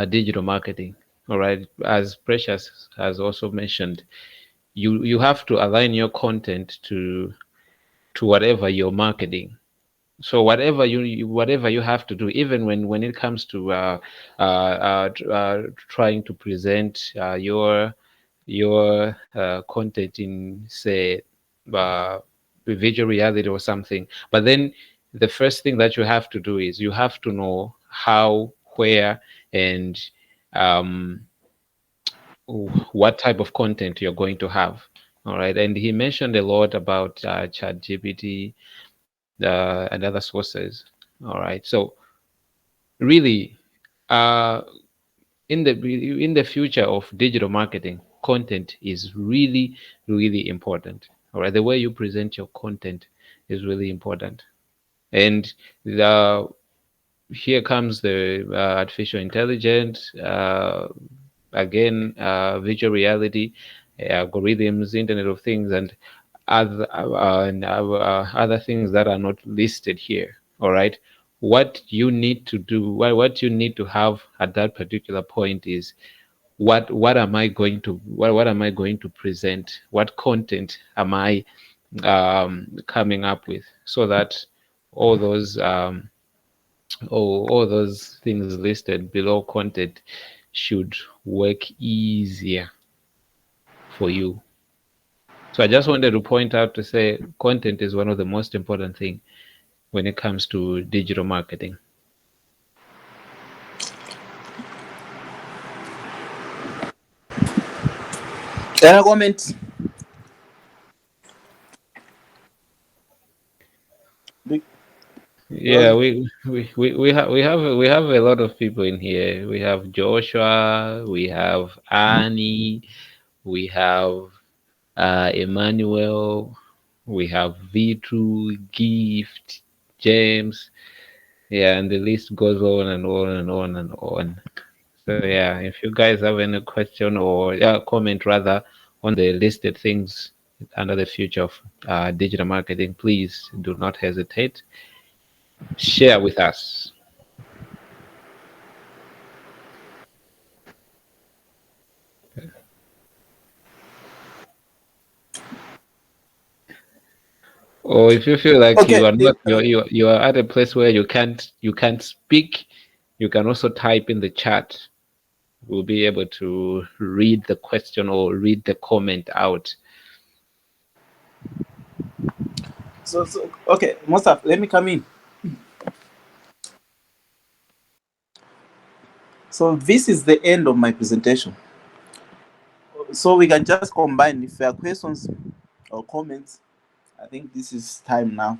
Speaker 2: digital marketing. All right, as Precious has also mentioned, you have to align your content to whatever you're marketing. So whatever you have to do, even when it comes to trying to present your content in, say, uh, virtual reality or something. But then the first thing that you have to do is you have to know how, where, and um, what type of content you're going to have. All right, and he mentioned a lot about chat gpt and other sources. All right, so really, uh, in the future of digital marketing, content is really important. All right, the way you present your content is really important. And the here comes the artificial intelligence, again, virtual reality, algorithms, Internet of Things, and other things that are not listed here. All right, what you need to do, what you need to have at that particular point is what am I going to what am I going to present? What content am I coming up with, so that all those all those things listed below content should work easier for you. So I just wanted to point out to say content is one of the most important thing when it comes to digital marketing.
Speaker 1: Any comment? Big.
Speaker 2: Yeah, we have a lot of people in here. We have Joshua, we have Annie, we have Emmanuel, we have V2, Gift, James. Yeah, and the list goes on and on and on and on. So yeah, if you guys have any question or comment rather on the listed things under the future of digital marketing, please do not hesitate. Share with us. Or if you feel like you
Speaker 1: Okay.
Speaker 2: are not you are at a place where you can't speak, you can also type in the chat. We'll be able to read the question or read the comment out.
Speaker 1: So okay, Mustaf, let me come in. So this is the end of my presentation. So we can just combine if there are questions or comments. I think this is time now.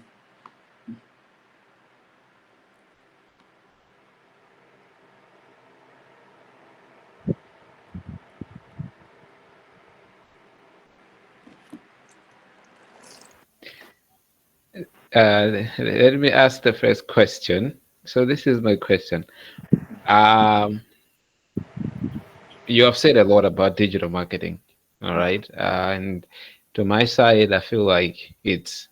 Speaker 2: Let me ask the first question. So this is my question. Um, you have said a lot about digital marketing, all right? And to my side, I feel like it's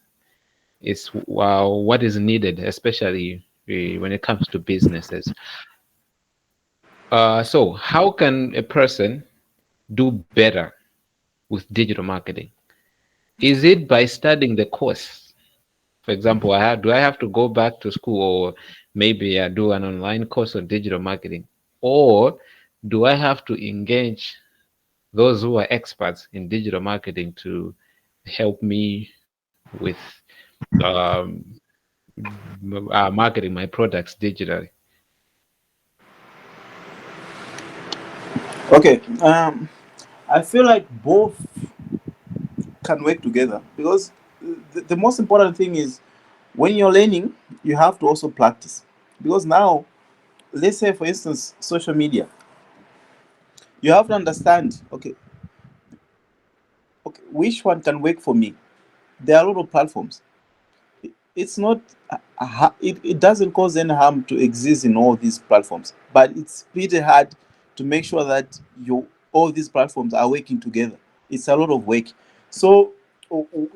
Speaker 2: wow, what is needed, especially when it comes to businesses. So how can a person do better with digital marketing? Is it by studying the course? For example, do I have to go back to school or maybe do an online course on digital marketing? Or do I have to engage those who are experts in digital marketing to help me with um, marketing my products digitally?
Speaker 1: Okay. I feel like both can work together because the most important thing is when you're learning, you have to also practice. Because now, let's say for instance, social media, you have to understand. Okay, okay, which one can work for me? There are a lot of platforms. It's not it doesn't cause any harm to exist in all these platforms, but it's pretty hard to make sure that you all these platforms are working together. It's a lot of work. So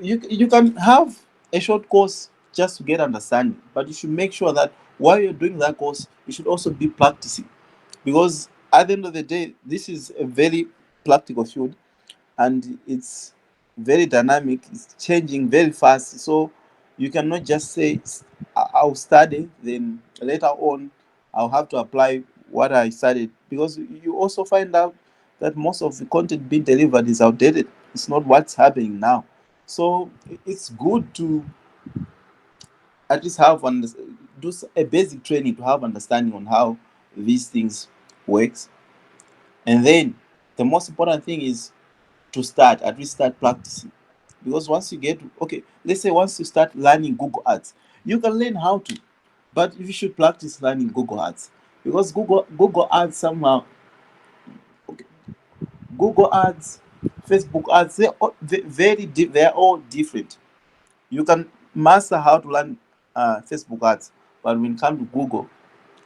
Speaker 1: you can have a short course just to get understanding, but you should make sure that while you're doing that course you should also be practicing, because at the end of the day this is a very practical field and it's very dynamic, it's changing very fast. So you cannot just say I'll study, then later on I'll have to apply what I studied, because you also find out that most of the content being delivered is outdated. It's not what's happening now. So it's good to at least a basic training to have understanding on how these things works. And then the most important thing is to start, at least start practicing. Because once you get, okay, let's say once you start learning Google Ads, you can learn how to, but you should practice learning Google Ads. Because Google Ads somehow, okay, Google Ads, Facebook Ads, they're all different. You can master how to learn Facebook Ads, but when it comes to Google,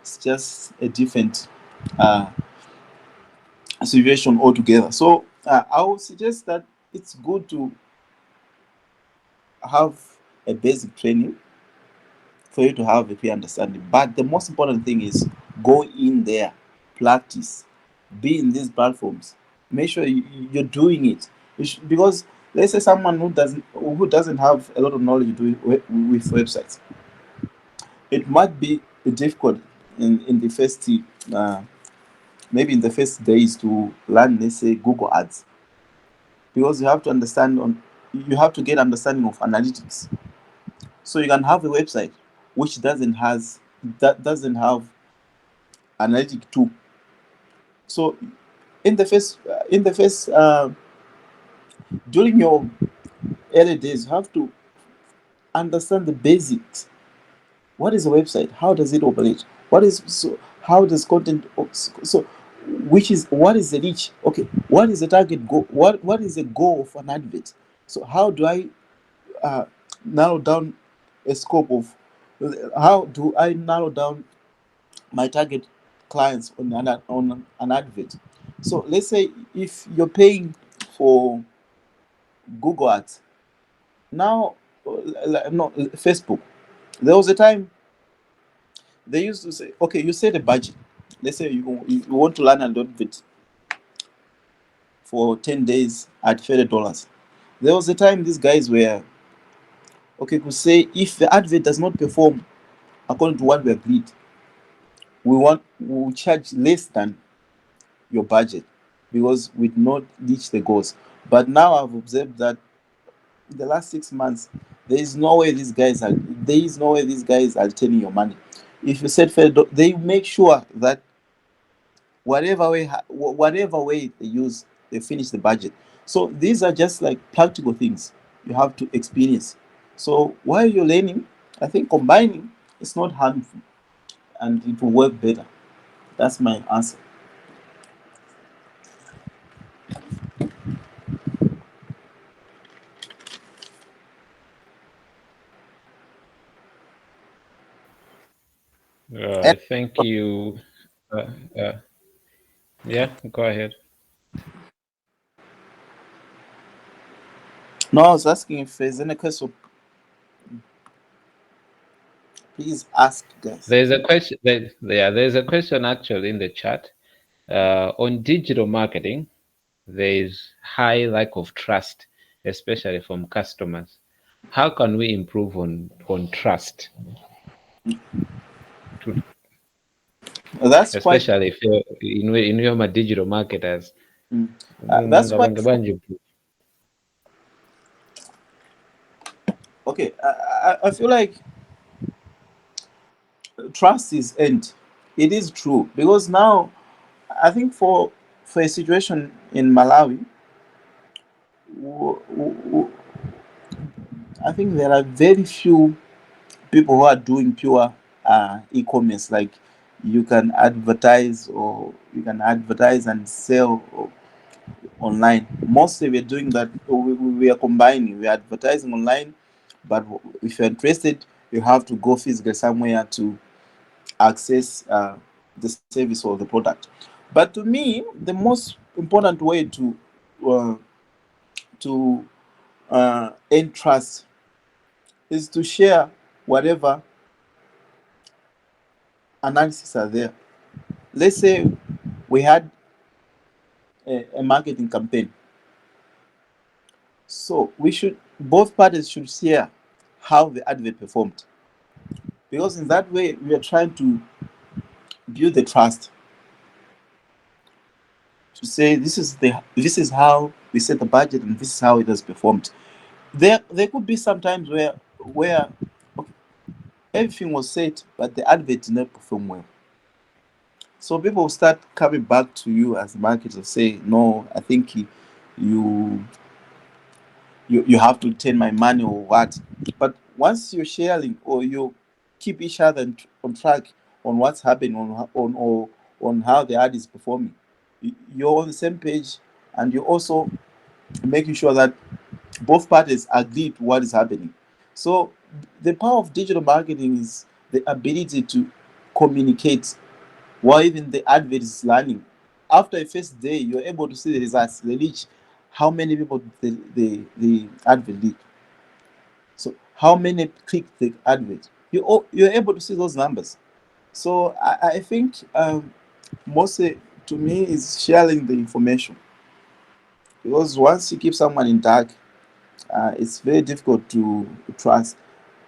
Speaker 1: it's just a different uh, situation altogether. So I would suggest that it's good to have a basic training for you to have a clear understanding. But the most important thing is go in there, practice, be in these platforms. Make sure you're doing it. Because let's say someone who doesn't have a lot of knowledge doing with websites, it might be difficult in the first uh, maybe in the first days to learn, let's say, Google Ads, because you have to get understanding of analytics. So you can have a website which doesn't have analytic tool. So in the first during your early days, you have to understand the basics What is a website? How does it operate? What is so? How does content so? Which is what is the reach? Okay, what is the target goal? What is the goal of an advert? So how do I uh, narrow down a scope of how do I narrow down my target clients on an advert? So let's say if you're paying for Google Ads now, no Facebook. There was a time they used to say, okay, you set a budget. Let's say you want to learn an advert for 10 days at $30. There was a time these guys were okay could say if the advert does not perform according to what we agreed, we will charge less than your budget because we did not reach the goals. But now I've observed that in the last 6 months, there is no way these guys are turning your money. If you said fair, they make sure that whatever way they use, they finish the budget. So these are just like practical things you have to experience. So while you're learning, I think combining is not harmful and it will work better. That's my answer. And
Speaker 2: Thank you. Uh, uh, yeah, go ahead.
Speaker 1: no, I was asking if there's any question. Please ask, guys.
Speaker 2: There's a question. There's a question actually in the chat. On digital marketing, there is high lack of trust, especially from customers. How can we improve on trust, to,
Speaker 1: That's quite.
Speaker 2: especially if you're in your digital marketers?
Speaker 1: Mm, that's quite true. Okay, I feel like trust is end. It is true because now I think for a situation in Malawi, w- w- I think there are very few people who are doing pure e-commerce. Like you can advertise and sell online. Mostly we're doing that. We are combining. We are advertising online, but if you're interested, you have to go physically somewhere to access the service or the product. But to me, the most important way uh, to earn trust is to share whatever analysis are there. Let's say we had a marketing campaign, so we should both parties should share how the advert performed, because in that way we are trying to build the trust to say this is how we set the budget and this is how it has performed. There could be some times where okay, everything was set, but the advert did not perform well. So people will start coming back to you as a marketer, say, "No, I think you you have to return my money or what." But once you're sharing or you keep each other on track on what's happening on how the ad is performing, you're on the same page, and you're also making sure that both parties agree to what is happening. So the power of digital marketing is the ability to communicate while even the advert is running. After a first day, you're able to see the results, the reach, how many people the advert did. So how many clicked the advert. You're able to see those numbers. So I think mostly to me is sharing the information, because once you keep someone in dark, it's very difficult to trust.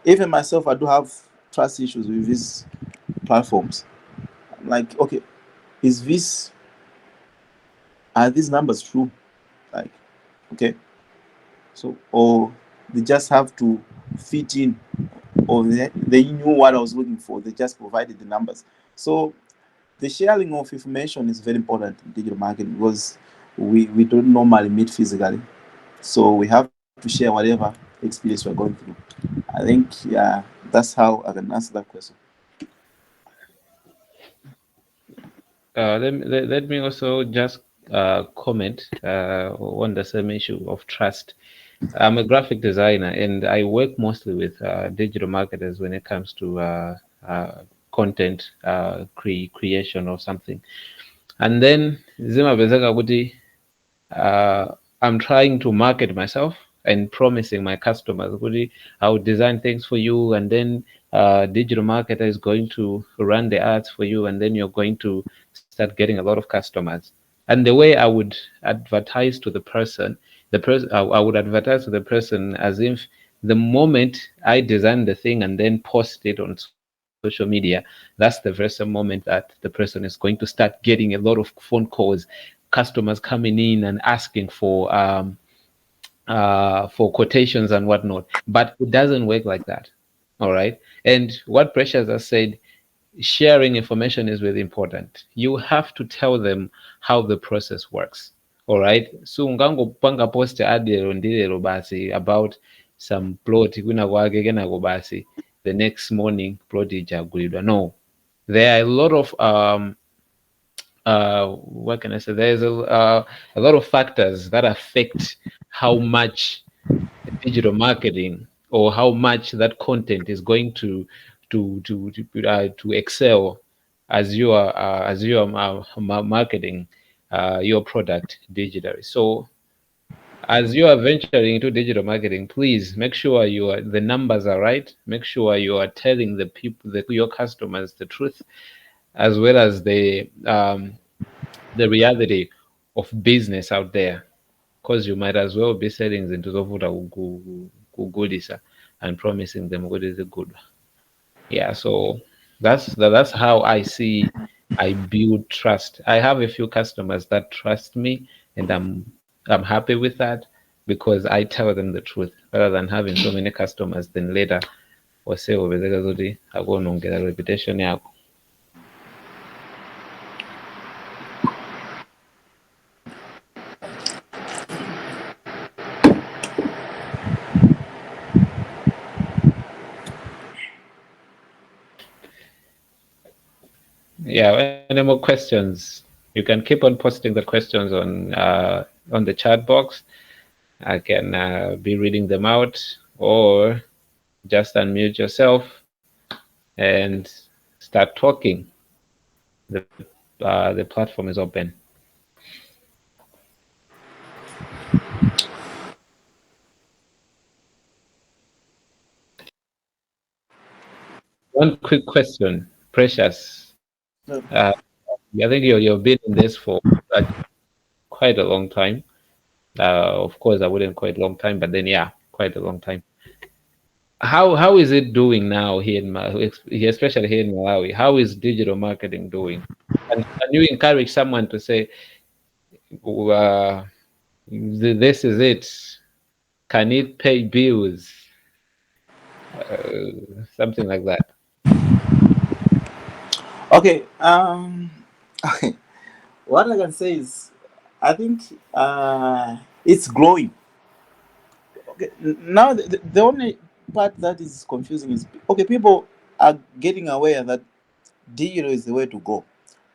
Speaker 1: Even myself, I do have trust issues with these platforms. I'm like, okay, is this are these numbers true? Like, okay, so or they just have to fit in, or they knew what I was looking for. They just provided the numbers. So the sharing of information is very important in digital marketing, because we don't normally meet physically. So we have to share whatever experience we're going through. I think, yeah, That's how I can answer that question.
Speaker 2: Let me also just comment on the same issue of trust. I'm a graphic designer and I work mostly with digital marketers when it comes to content creation or something. And then Zima Bezaka Kuti, I'm trying to market myself and promising my customers, "Kuti, I will design things for you, and then digital marketer is going to run the ads for you, and then you're going to start getting a lot of customers." And the way I would advertise to the person, I would advertise to the person as if the moment I design the thing and then post it on social media, that's the very same moment that the person is going to start getting a lot of phone calls, customers coming in and asking for quotations and whatnot. But it doesn't work like that. All right. And what Precious has said, sharing information is really important. You have to tell them how the process works. All right. So ungangopanga post adero ndilero basi about some plot kuna kwake kenako basi the next morning plot ijagulidwa. No. There are a lot of what can I say? There's a lot of factors that affect how much digital marketing or how much that content is going to excel as you are marketing your product digitally. So as you are venturing into digital marketing, please make sure the numbers are right. Make sure you are telling the people, your customers, the truth, as well as the reality of business out there, because you might as well be selling into zovuta kugulisa and promising them what is good. Yeah, so that's how I see I build trust. I have a few customers that trust me, and I'm happy with that because I tell them the truth rather than having so many customers then later osebezeka zoti akonongera reputation yako. Yeah, any more questions? You can keep on posting the questions on the chat box. I can be reading them out, or just unmute yourself and start talking. The platform is open. One quick question, Precious.
Speaker 1: No.
Speaker 2: I think you've been in this for uh, quite a long time. Of course, I wouldn't quite long time, but then yeah, quite a long time. How is it doing now here in especially here in Malawi? How is digital marketing doing? And can you encourage someone to say, uh, "This is it"? Can it pay bills? Something like that.
Speaker 1: Okay. Okay. What I can say is, I think it's growing. Okay. Now the only part that is confusing is, okay, people are getting aware that digital is the way to go,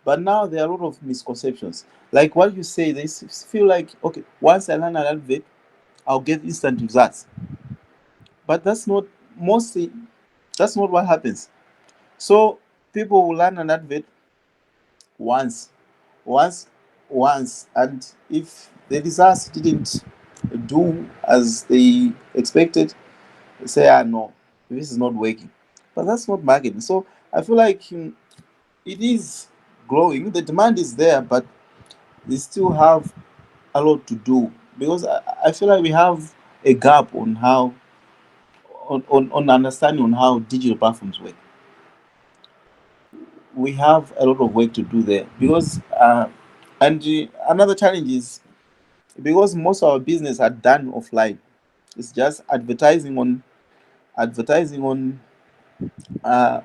Speaker 1: but now there are a lot of misconceptions. Like what you say, they feel like, okay, once I learn an advert, I'll get instant results. But that's not mostly that's not what happens. So people will learn an advert once, once, once, and if the results didn't do as they expected, they say, ah, no, this is not working. But that's not marketing. So I feel like it is growing. The demand is there, but they still have a lot to do, because I feel like we have a gap on how on understanding on how digital platforms work. We have a lot of work to do there, because and another challenge is, because most of our business are done offline. It's just advertising on uh,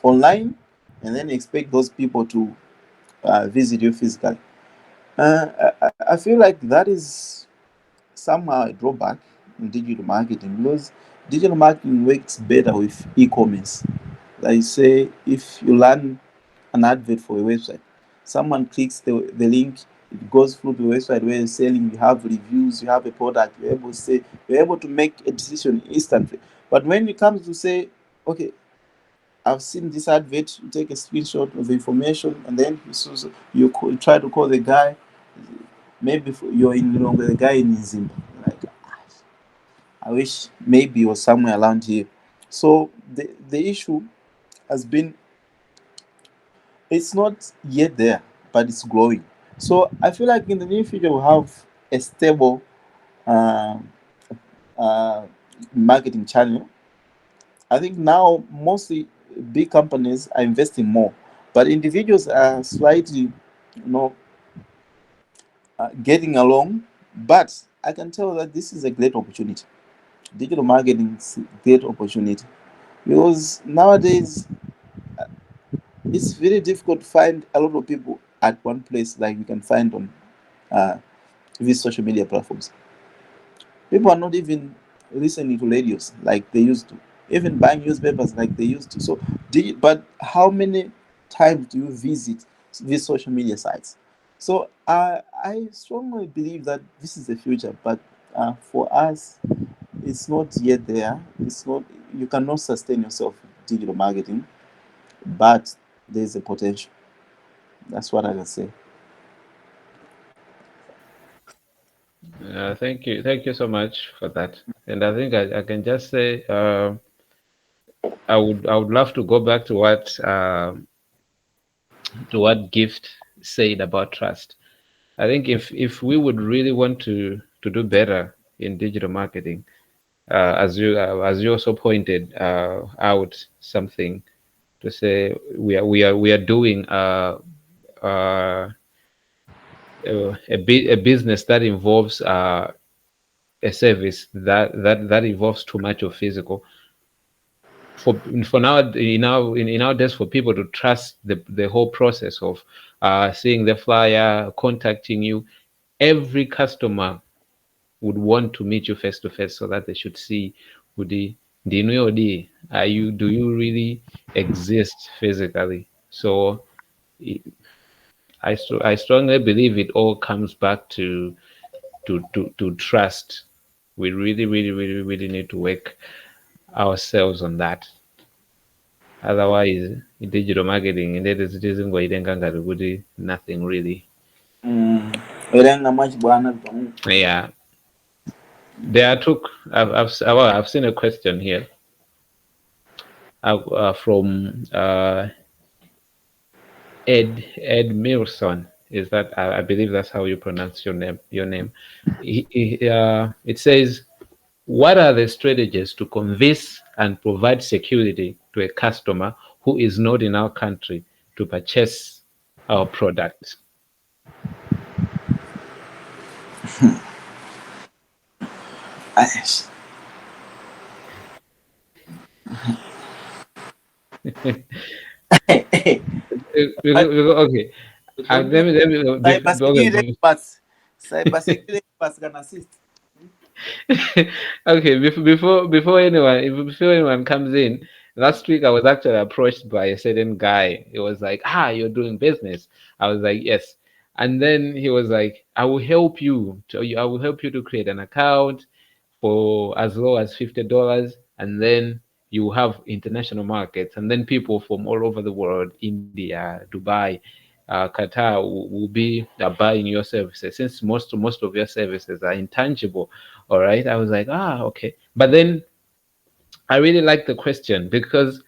Speaker 1: online, and then expect those people to visit you physically. I feel like that is somehow a drawback in digital marketing, because Digital marketing works better with e-commerce. Like say, if you run an advert for a website, someone clicks the link, it goes through the website where you're selling, you have reviews, you have a product, you're able to say, you're able to make a decision instantly. But when it comes to say, okay, I've seen this advert, you take a screenshot of the information, and then you try to call the guy. Maybe you're in with the guy in Zim. Like, I wish maybe he was somewhere around here. So the issue has been, it's not yet there, but it's growing. So I feel like in the near future we'll have a stable uh, uh, marketing channel. I think now mostly big companies are investing more, but individuals are slightly, getting along. But I can tell that this is a great opportunity. Digital marketing is a great opportunity because nowadays it's very difficult to find a lot of people at one place like we can find on uh, these social media platforms. People are not even listening to radios like they used to, even buying newspapers like they used to. So, but how many times do you visit these social media sites? So, I strongly believe that this is the future, but for us, it's not yet there. It's not, you cannot sustain yourself with digital marketing, but there's a potential. That's what I can say.
Speaker 2: Thank you so much for that. And I think I can just say I would love to go back to what Gift said about trust. I think if we would really want to do better in digital marketing, as you also pointed out something to say we are doing a business that involves a service that involves too much of physical for now in our days for people to trust the whole process of seeing the flyer, contacting you. Every customer would want to meet you face to face so that they should see who the new D are you, do you really exist physically. So I strongly believe it all comes back to trust. We really need to work ourselves on that. Otherwise, digital marketing and that is it isn't going to nothing really.
Speaker 1: Mm. Erenga much bwana bwana.
Speaker 2: Yeah, there are two. Well, I've seen a question here from Ed Milson. Is that I believe that's how you pronounce your name? Your name. It says, "What are the strategies to convince and provide security to a customer who is not in our country to purchase our product?"
Speaker 1: Aish.
Speaker 2: Okay,
Speaker 1: Don't you
Speaker 2: let me
Speaker 1: cyber security
Speaker 2: okay.
Speaker 1: experts? Cyber security experts can assist.
Speaker 2: Okay, before anyone comes in, last week I was actually approached by a certain guy. He was like, "Ah, you're doing business." I was like, "Yes," and then he was like, I will help you to create an account for as low as $50, and then you have international markets, and then people from all over the world, India, Dubai, Qatar, will be buying your services since most of your services are intangible. All right, I was like, ah, okay, but then I really like the question because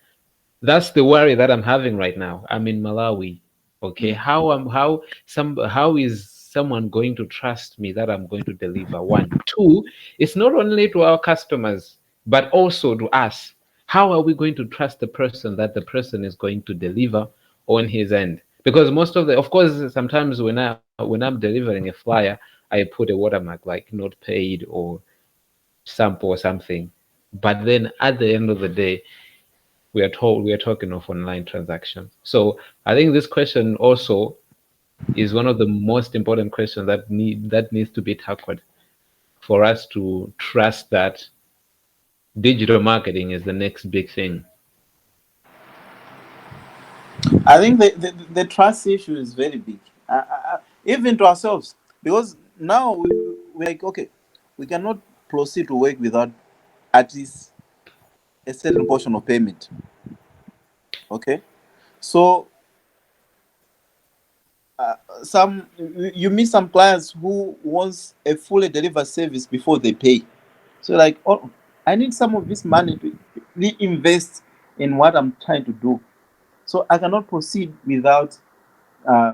Speaker 2: that's the worry that I'm having right now. I'm in Malawi. Okay,
Speaker 1: Mm.
Speaker 2: how is someone going to trust me that I'm going to deliver? One, two, it's not only to our customers but also to us. How are we going to trust the person that the person is going to deliver on his end? Because most of the, of course, sometimes when I'm delivering a flyer, I put a watermark like not paid or sample or something. But then at the end of the day, we are talking of online transactions. So I think this question also is one of the most important questions that needs to be tackled for us to trust that digital marketing is the next big thing.
Speaker 1: I think the trust issue is very big, even to ourselves, because now we're like, okay, we cannot proceed to work without at least a certain portion of payment. Okay, so some you meet some clients who wants a fully delivered service before they pay. So like, oh, I need some of this money to reinvest in what I'm trying to do. So I cannot proceed without uh,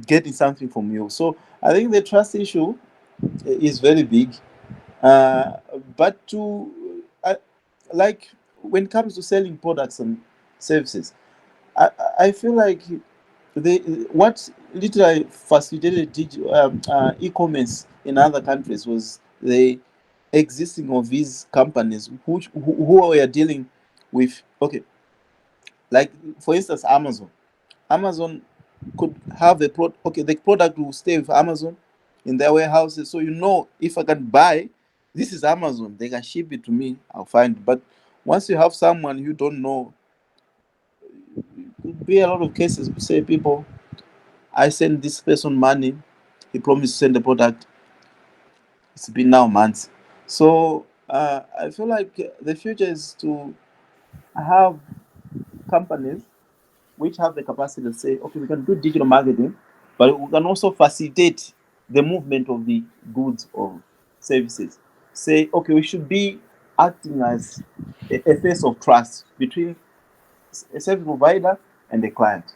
Speaker 1: getting something from you. So I think the trust issue is very big. Uh, but to like when it comes to selling products and services, I feel like the what literally facilitated e-commerce in other countries was the existing of these companies who were dealing with, okay, like for instance Amazon could have the product. Okay, the product will stay with Amazon in their warehouses, so you know if I can buy, this is Amazon, they can ship it to me, I'll find it. But once you have someone you don't know, could be a lot of cases. Say people, I send this person money, he promised to send the product, it's been now months. So I feel like the future is to have companies which have the capacity to say, okay, we can do digital marketing, but we can also facilitate the movement of the goods or services. Say, okay, we should be acting as a face of trust between a service provider and the client.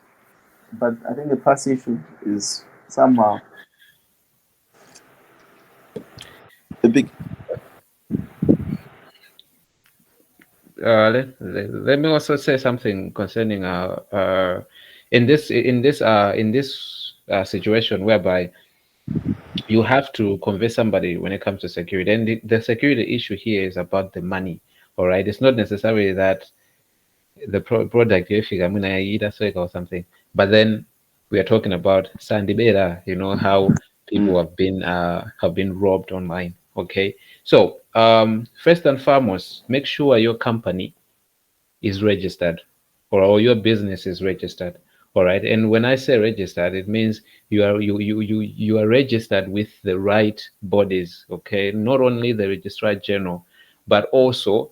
Speaker 1: But I think the trust issue is somehow a big.
Speaker 2: Let me also say something concerning in this situation whereby you have to convince somebody when it comes to security, and the security issue here is about the money. All right, it's not necessarily that the product if you I either swag or something, but then we are talking about Sandy Beta, how people
Speaker 1: Mm,
Speaker 2: have been robbed online. Okay, so first and foremost, make sure your company is registered, or your business is registered. All right, and when I say registered, it means you are registered with the right bodies. Okay, not only the registrar general, but also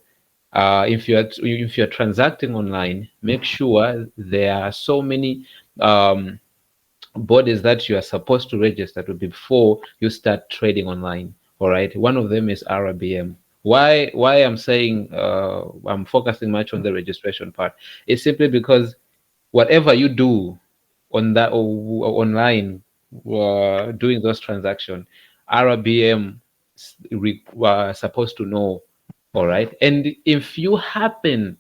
Speaker 2: if you're transacting online, make sure there are so many um, bodies that you are supposed to register to before you start trading online. All right. One of them is RBM. Why I'm saying I'm focusing much on the registration part is simply because whatever you do on that or online doing those transactions, RBM supposed to know. All right. And if you happen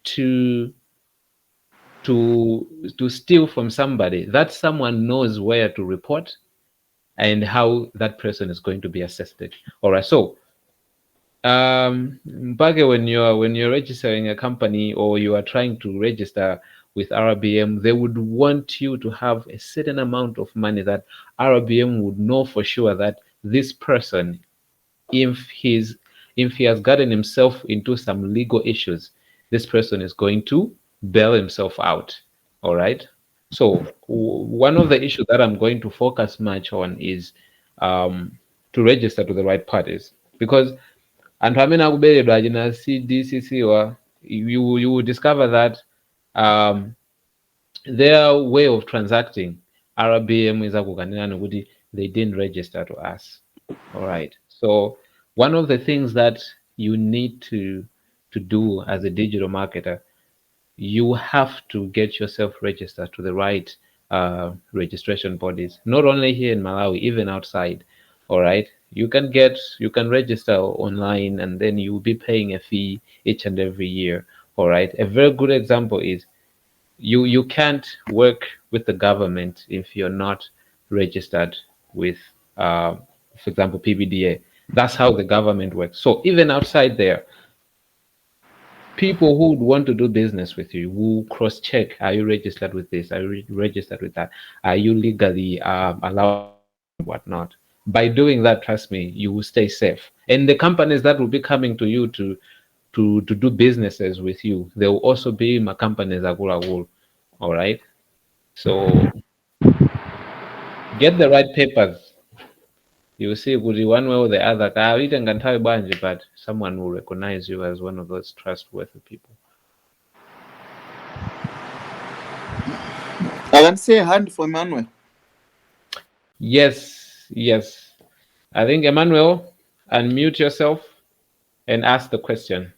Speaker 2: to to steal from somebody, that someone knows where to report and how that person is going to be assessed. All right. So Mpake, when you're registering a company or you are trying to register with RBM, they would want you to have a certain amount of money that RBM would know for sure that this person, if he has gotten himself into some legal issues, this person is going to bail himself out. All right. So one of the issues that I'm going to focus much on is um, to register to the right parties, because anthu amene akuberedwa achina CDCC wa you will discover that um, their way of transacting, RBM is akukanirana kuti they didn't register to us. All right. So one of the things that you need to do as a digital marketer, you have to get yourself registered to the right registration bodies. Not only here in Malawi, even outside. All right. You can register online, and then you'll be paying a fee each and every year. All right. A very good example is you can't work with the government if you're not registered with for example PBDA. That's how the government works. So even outside there, people who would want to do business with you will cross check: are you registered with this, are you registered with that, are you legally allowed to operate and whatnot. By doing that, trust me, you will stay safe, and the companies that will be coming to you to to do businesses with you. There will also be my companies agul. All right. So get the right papers. You will see good one way or the other. But someone will recognize you as one of those trustworthy people.
Speaker 1: I can say a hand for Emmanuel.
Speaker 2: Yes, yes. I think Emmanuel, unmute yourself and ask the question.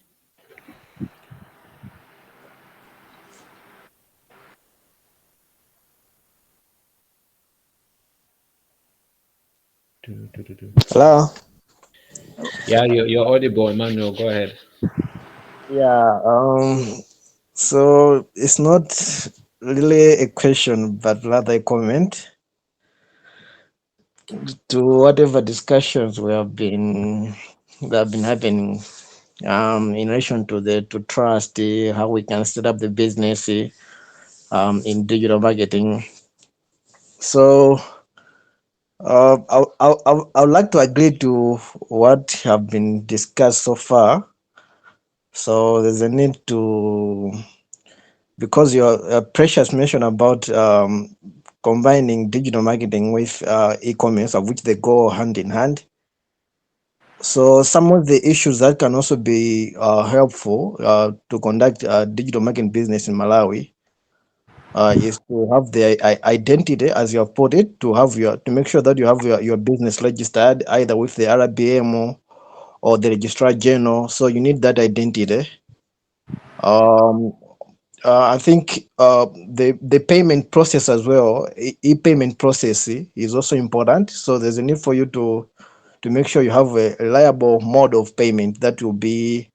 Speaker 4: Hello.
Speaker 2: Yeah, you're audible, Emmanuel. Go ahead.
Speaker 4: Yeah. So it's not really a question, but rather a comment to whatever discussions we have been having in relation to the to trust, how we can set up the business in digital marketing. So I would like to agree to what have been discussed so far. So there's a need to, because your Precious mentioned about combining digital marketing with e-commerce, of which they go hand in hand. So some of the issues that can also be helpful to conduct digital marketing business in Malawi is to have the identity, as you have put it, to make sure that you have your business registered either with the RBM or the registrar general. So you need that identity. Um, I think the payment process as well, e-payment process is also important. So there's a need for you to make sure you have a reliable mode of payment that will be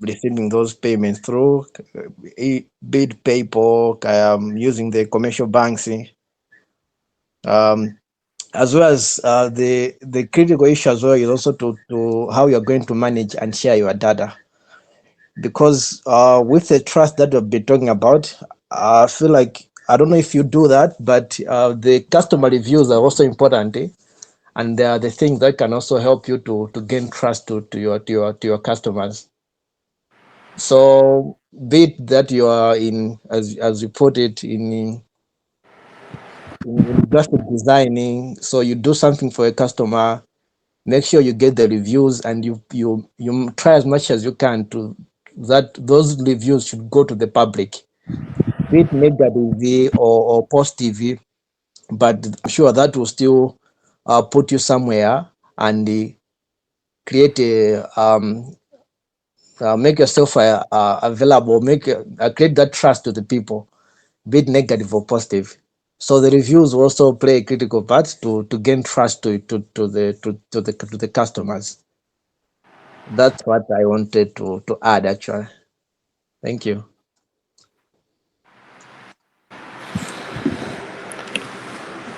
Speaker 4: receiving those payments through be it PayPal, using the commercial banks, um, as well as the critical issue as well is also to how you're going to manage and share your data. Because with the trust that we've been talking about, I feel like, I don't know if you do that, but the customer reviews are also important, and they are the things that can also help you to gain trust to your customers. So be it that you are in, as you put it, in graphic designing, so you do something for a customer, make sure you get the reviews, and you try as much as you can to that those reviews should go to the public, be it negative or positive, but I'm sure that will still put you somewhere and create a make yourself available, create that trust to the people, be it negative or positive. So the reviews also play a critical part to gain trust to the customers. That's what I wanted to add actually. Thank you.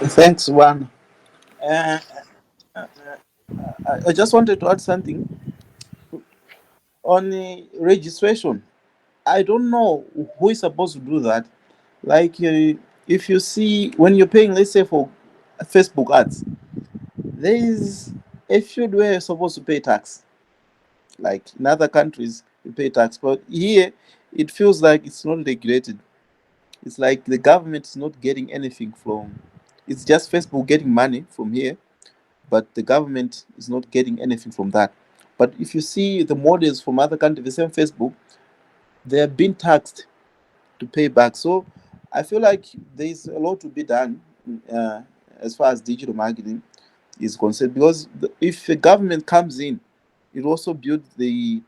Speaker 1: Thanks, one. Uh, I just wanted to add something on the registration. I don't know who is supposed to do that. Like, if you see when you're paying, let's say for Facebook ads, there is a field where you're supposed to pay tax. Like in other countries, you pay tax, but here it feels like it's not regulated. It's like the government is not getting anything from. It's just Facebook getting money from here, but the government is not getting anything from that. But if you see the models from other countries, the same Facebook, they are being taxed to pay back. So I feel like there's a lot to be done as far as digital marketing is concerned, because if the government comes in, it also build the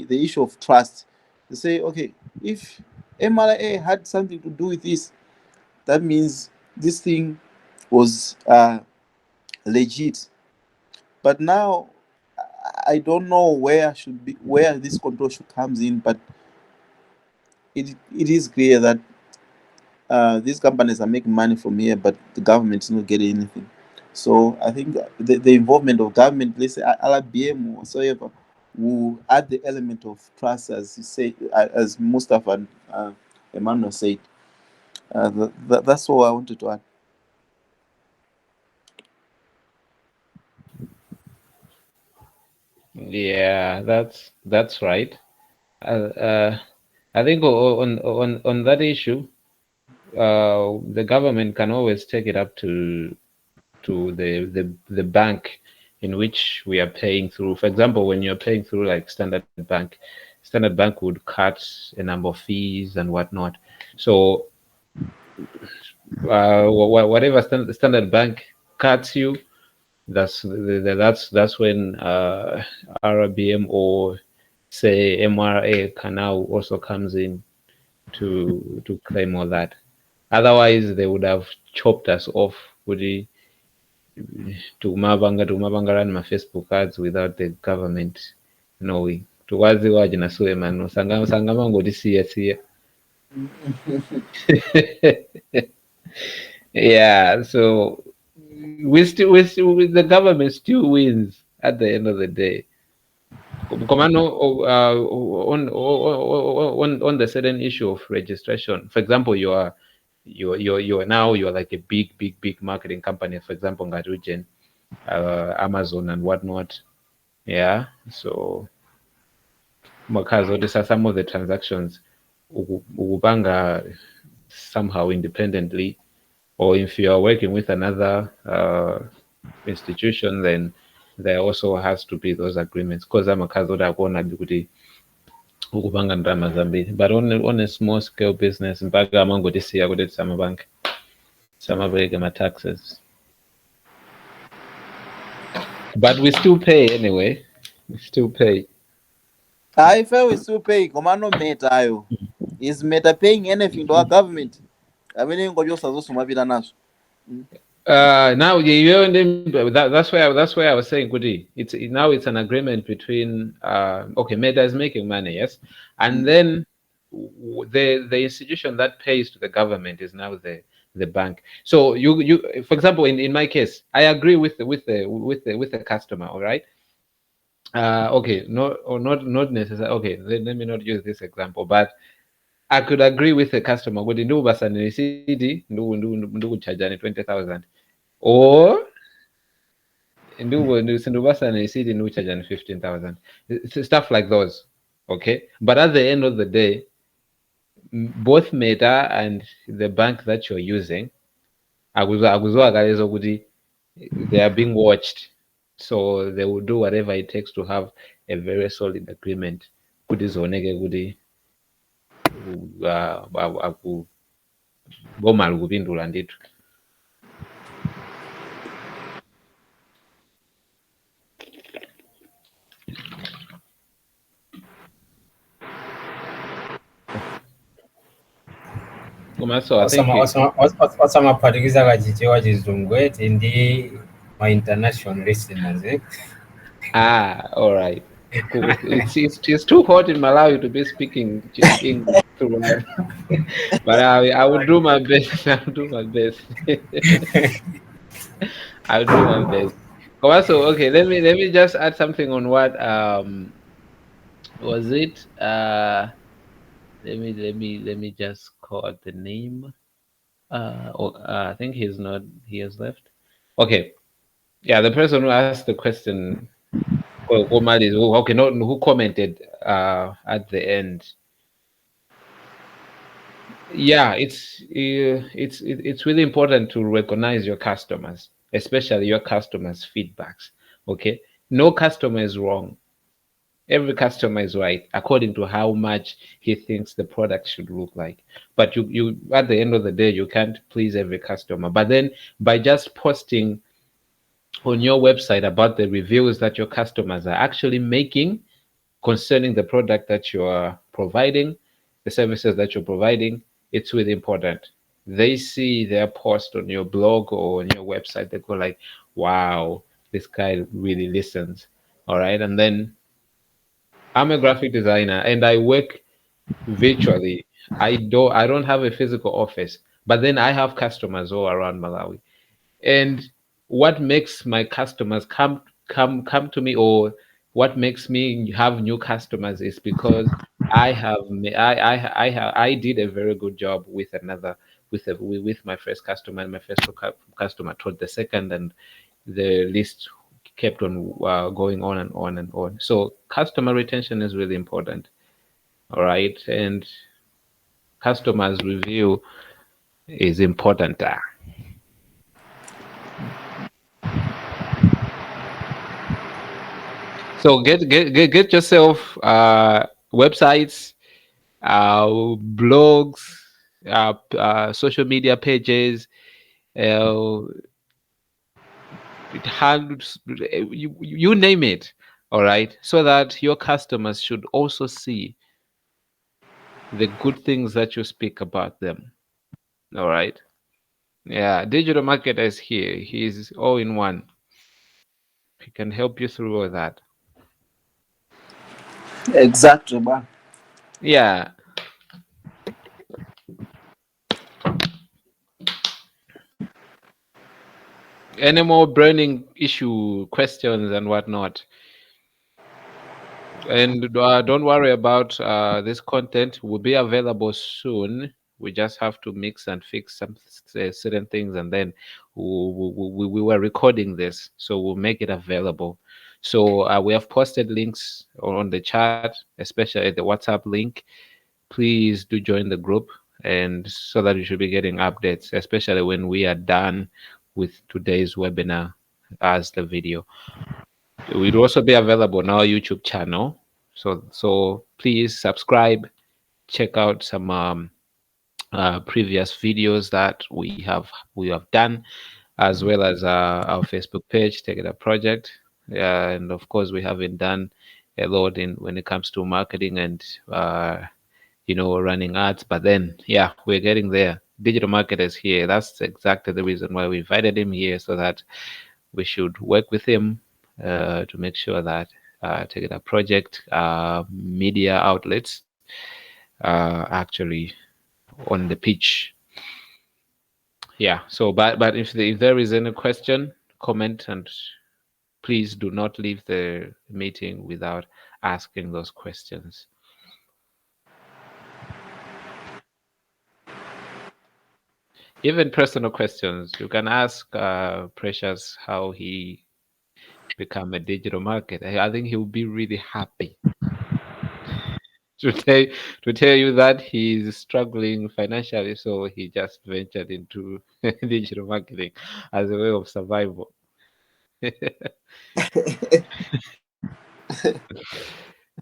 Speaker 1: issue of trust. They say, okay, if MRA had something to do with this, that means this thing was legit. But now I don't know where this control should comes in, but it is clear that these companies are making money from here, but the government is not getting anything. So I think the involvement of government, let's say LBM or whatsoever, will add the element of trust, as you say, as Mustafa and Emmanuel said. That's all I wanted to add.
Speaker 2: Yeah, that's right. I think on that issue, the government can always take it up to the bank in which we are paying through. For example, when you're paying through like Standard Bank, Standard Bank would cut a number of fees and whatnot. So whatever Standard Bank cuts you, that's when RBM or say MRA can now also comes in to claim all that. Otherwise, they would have chopped us off. Would tumabanga run my Facebook ads without the government knowing. Tuwazi waje na Suleiman sangama ngoti siya. Yeah, so the government still wins at the end of the day. Komano, on the certain issue of registration. For example, you're like a big marketing company. For example, Ngarujen, Amazon and whatnot. Yeah, so Makazo, these are some of the transactions ukupanga somehow independently, or if you are working with another institution, then there also has to be those agreements. Because I'm a akona kuti ukupanga ndrama zambiri. But on a small scale business, mpaka amangotisiya kuti samabank samabereke my taxes. But we still pay anyway. We still pay.
Speaker 1: If I will still pay, Komano Meta ayo. Is Meta paying anything to our government? I mean, go just as mapita nazo.
Speaker 2: Now that's why I was saying, Kudi. Now it's an agreement between okay, Meta is making money, yes, and then the institution that pays to the government is now the bank. So you for example, in my case, I agree with the customer, all right. Okay, not necessarily. Okay, let me not use this example, but I could agree with the customer. Kuti ndubasa ni receipt, ndukucharge ni 20,000, or ndubasa ni receipt ndukucharge ni 15,000. Stuff like those. Okay, but at the end of the day, both Meta and the bank that you're using, akuzwakalezo kuti they are being watched, so they will do whatever it takes to have a very solid agreement kuti zioneke kuti bomali kupindula ndithu. Komanso I think
Speaker 3: osamaphatikiza kachichewa chizungweti ndi my international listeners
Speaker 2: all right. It's too hot in Malawi to be speaking English throughout. But I will do my best. I'll do my best. I'll do my best. Also, okay, let me just add something on what was it? Let me just call out the name. I think he has left. Okay. Yeah, the person who asked the question, okay, not who commented at the end. Yeah, it's really important to recognize your customers, especially your customers' feedbacks. Okay, no customer is wrong. Every customer is right according to how much he thinks the product should look like. But you at the end of the day, you can't please every customer. But then by just posting on your website about the reviews that your customers are actually making concerning the product that you are providing, the services that you're providing, it's really important. They see their post on your blog or on your website, they go like, wow, this guy really listens. All right. And then I'm a graphic designer and I work virtually. I don't have a physical office, but then I have customers all around Malawi. And what makes my customers come to me, or what makes me have new customers, is because I did a very good job with another with my first customer, and my first customer taught the second, and the list kept on going on and on and on. So customer retention is really important. All right, and customers review is important. So get yourself websites, blogs, social media pages, uh, handles, you name it. All right, so that your customers should also see the good things that you speak about them. All right. Yeah, digital marketer is here. He's all in one. He can help you through all that.
Speaker 1: Exactly, man.
Speaker 2: Yeah. Any more burning issue questions and whatnot? And don't worry about this content will be available soon. We just have to mix and fix some certain things, and then we were recording this, so we'll make it available. So we have posted links on the chat, especially the WhatsApp link. Please do join the group, and so that you should be getting updates, especially when we are done with today's webinar as the video. It will also be available on our YouTube channel. So please subscribe, check out some previous videos that we have done, as well as our Facebook page, Take It Up Project. And of course, we haven't done a lot in when it comes to marketing and running ads. But then, yeah, we're getting there. Digital marketers here. That's exactly the reason why we invited him here, so that we should work with him to make sure that Take It Up Project media outlets are actually on the pitch. Yeah. So, but if there is any question, comment, and please do not leave the meeting without asking those questions. Even personal questions, you can ask Precious how he become a digital marketer. I think he'll be really happy to tell to tell you that he's struggling financially, so he just ventured into digital marketing as a way of survival.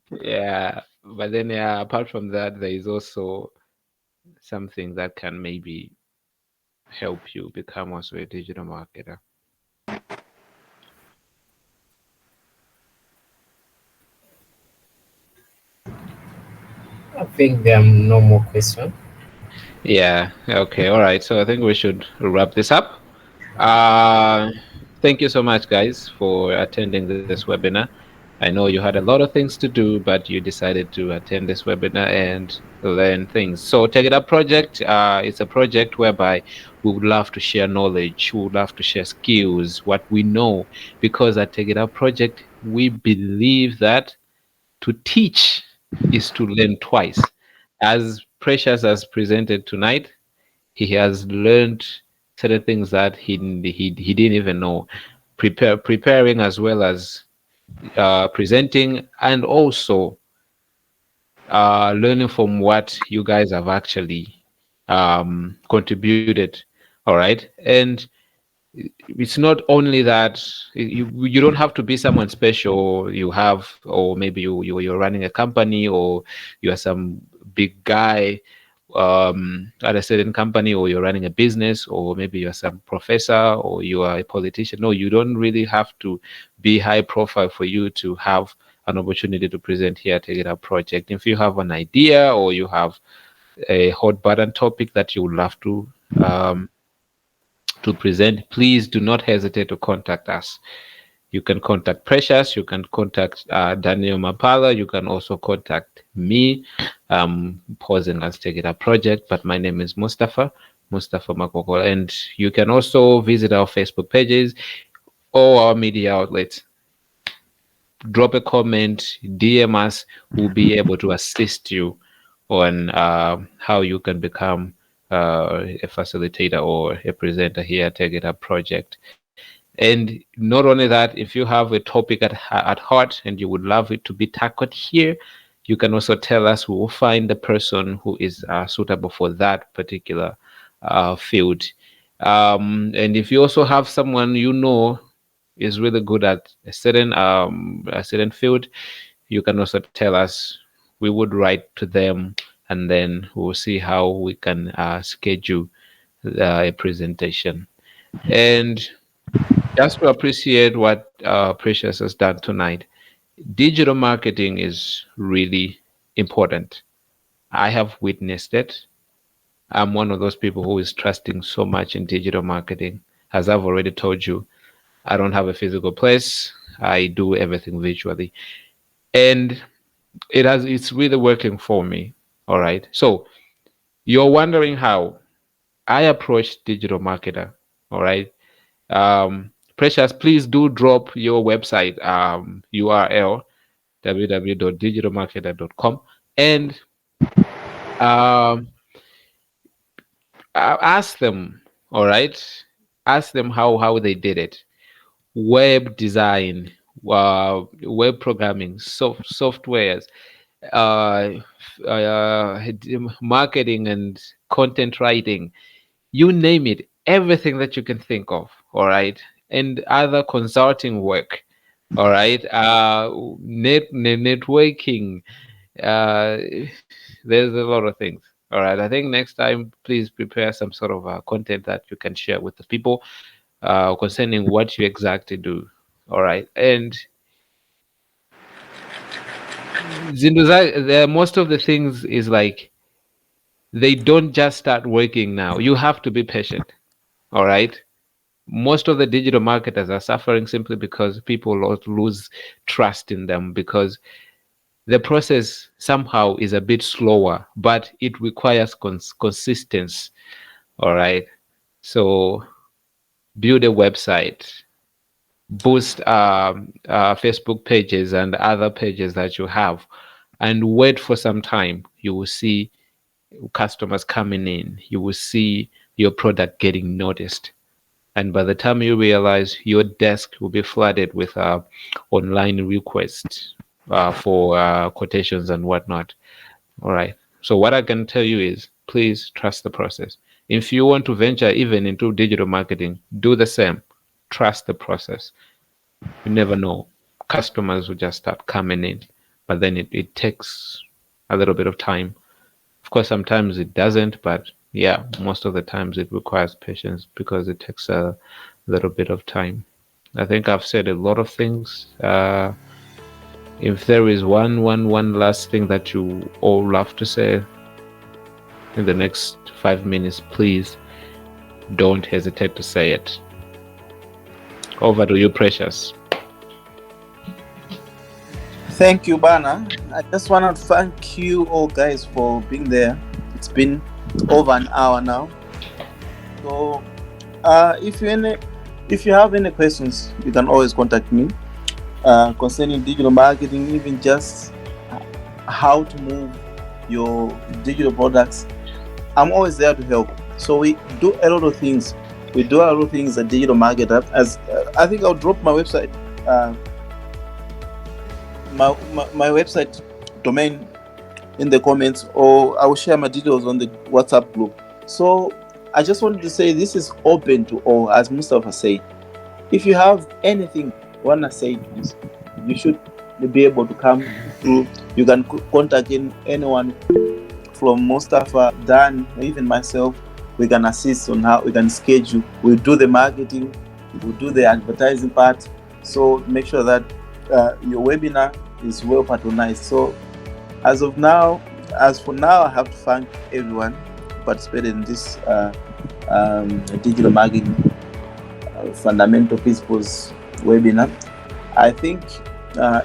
Speaker 2: Yeah, but then yeah, apart from that, there is also something that can maybe help you become also a digital marketer.
Speaker 3: I think there are no more questions.
Speaker 2: Yeah. Okay. All right. So I think we should wrap this up. Uh, Thank you so much, guys, for attending this webinar. I know you had a lot of things to do, but you decided to attend this webinar and learn things. So, Take It Up Project is a project whereby we would love to share knowledge, we would love to share skills, what we know, because at Take It Up Project, we believe that to teach is to learn twice. As Precious has presented tonight, he has learned certain things that he didn't even know, preparing as well as presenting, and also learning from what you guys have actually contributed. All right, and it's not only that you don't have to be someone special. You have, or maybe you're running a company, or you are some big guy at a certain company, or you're running a business, or maybe you're some professor, or you are a politician. No, you don't really have to be high profile for you to have an opportunity to present here at Take It Up Project. If you have an idea, or you have a hot button topic that you would love um, to present, please do not hesitate to contact us. You can contact Precious, you can contact Daniel Mapala, you can also contact me, posing as Take It Up Project, but my name is Mustafa Makoko, and you can also visit our Facebook pages or our media outlets. Drop a comment, DM us, we'll be able to assist you on how you can become a facilitator or a presenter here at Take It Up Project. And not only that, if you have a topic at heart and you would love it to be tackled here, you can also tell us. We will find the person who is suitable for that particular field. And if you also have someone you know is really good at a certain field, you can also tell us. We would write to them, and then we'll see how we can schedule a presentation. And just to appreciate what Precious has done tonight, digital marketing is really important. I have witnessed it. I'm one of those people who is trusting so much in digital marketing. As I've already told you, I don't have a physical place. I do everything virtually. And it's really working for me. All right. So you're wondering how I approach digital marketer. All right. Precious, please do drop your website URL www.digitalmarketer.com and um, ask them. All right, ask them how they did it. Web design, web programming, softwares, uh, marketing and content writing, you name it, everything that you can think of. All right, and other consulting work. All right, networking. Uh, there's a lot of things. All right, I think next time, please prepare some sort of content that you can share with the people concerning what you exactly do. All right, and most of the things is like they don't just start working now. You have to be patient. All right. Most of the digital marketers are suffering simply because people lose trust in them, because the process somehow is a bit slower, but it requires consistency. All right. So build a website, boost Facebook pages and other pages that you have, and wait for some time. You will see customers coming in. You will see your product getting noticed. And by the time you realize, your desk will be flooded with online requests for quotations and whatnot. All right. So what I can tell you is, please trust the process. If you want to venture even into digital marketing, do the same. Trust the process. You never know. Customers will just start coming in, but then it takes a little bit of time. Of course, sometimes it doesn't, but yeah, most of the times it requires patience because it takes a little bit of time. I think I've said a lot of things. If there is one last thing that you all love to say in the next 5 minutes, please don't hesitate to say it. Over to you, Precious.
Speaker 1: Thank you, Bana. I just want to thank you all guys for being there. It's been over an hour now. So, if you have any questions, you can always contact me concerning digital marketing, even just how to move your digital products. I'm always there to help. So we do a lot of things. We do a lot of things at Digital Marketer. As I think I'll drop my website. My website domain in the comments, or I will share my details on the WhatsApp group. So I just wanted to say this is open to all, as Mustafa said. If you have anything you want to say, you should be able to come through. You can contact anyone from Mustafa, Dan, even myself. We can assist on how we can schedule. We'll do the marketing, we'll do the advertising part. So make sure that your webinar is well patronized. So as for now, I have to thank everyone who participated in this digital marketing fundamental principles webinar. I think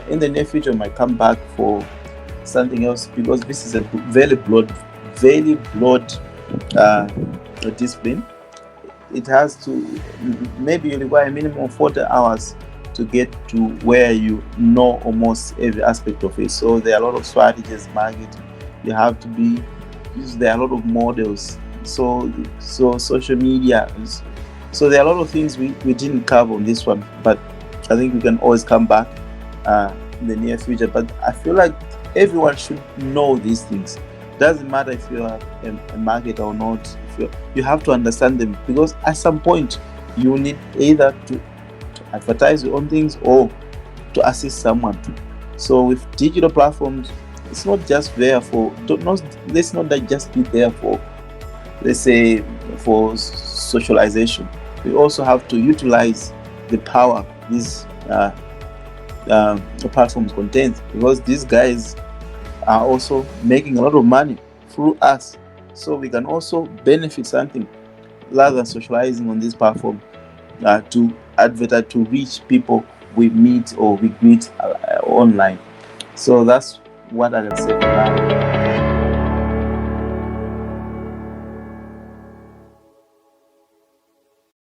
Speaker 1: in the near future I might come back for something else, because this is a very broad discipline. It has to maybe require a minimum of 40 hours to get to where you know almost every aspect of it. So there are a lot of strategies, marketing. You have to be. There are a lot of models. So social media So there are a lot of things we didn't cover on this one, but I think we can always come back in the near future. But I feel like everyone should know these things. Doesn't matter if you are a marketer or not. If you have to understand them, because at some point you need either to advertise your own things or to assist someone. So with digital platforms, it's not just there for let's not just be there for, let's say, for socialization. We also have to utilize the power these platforms contain, because these guys are also making a lot of money through us, so we can also benefit something rather than socializing on this platform to advertise, to reach people we meet or we greet online. So that's what I can say for now.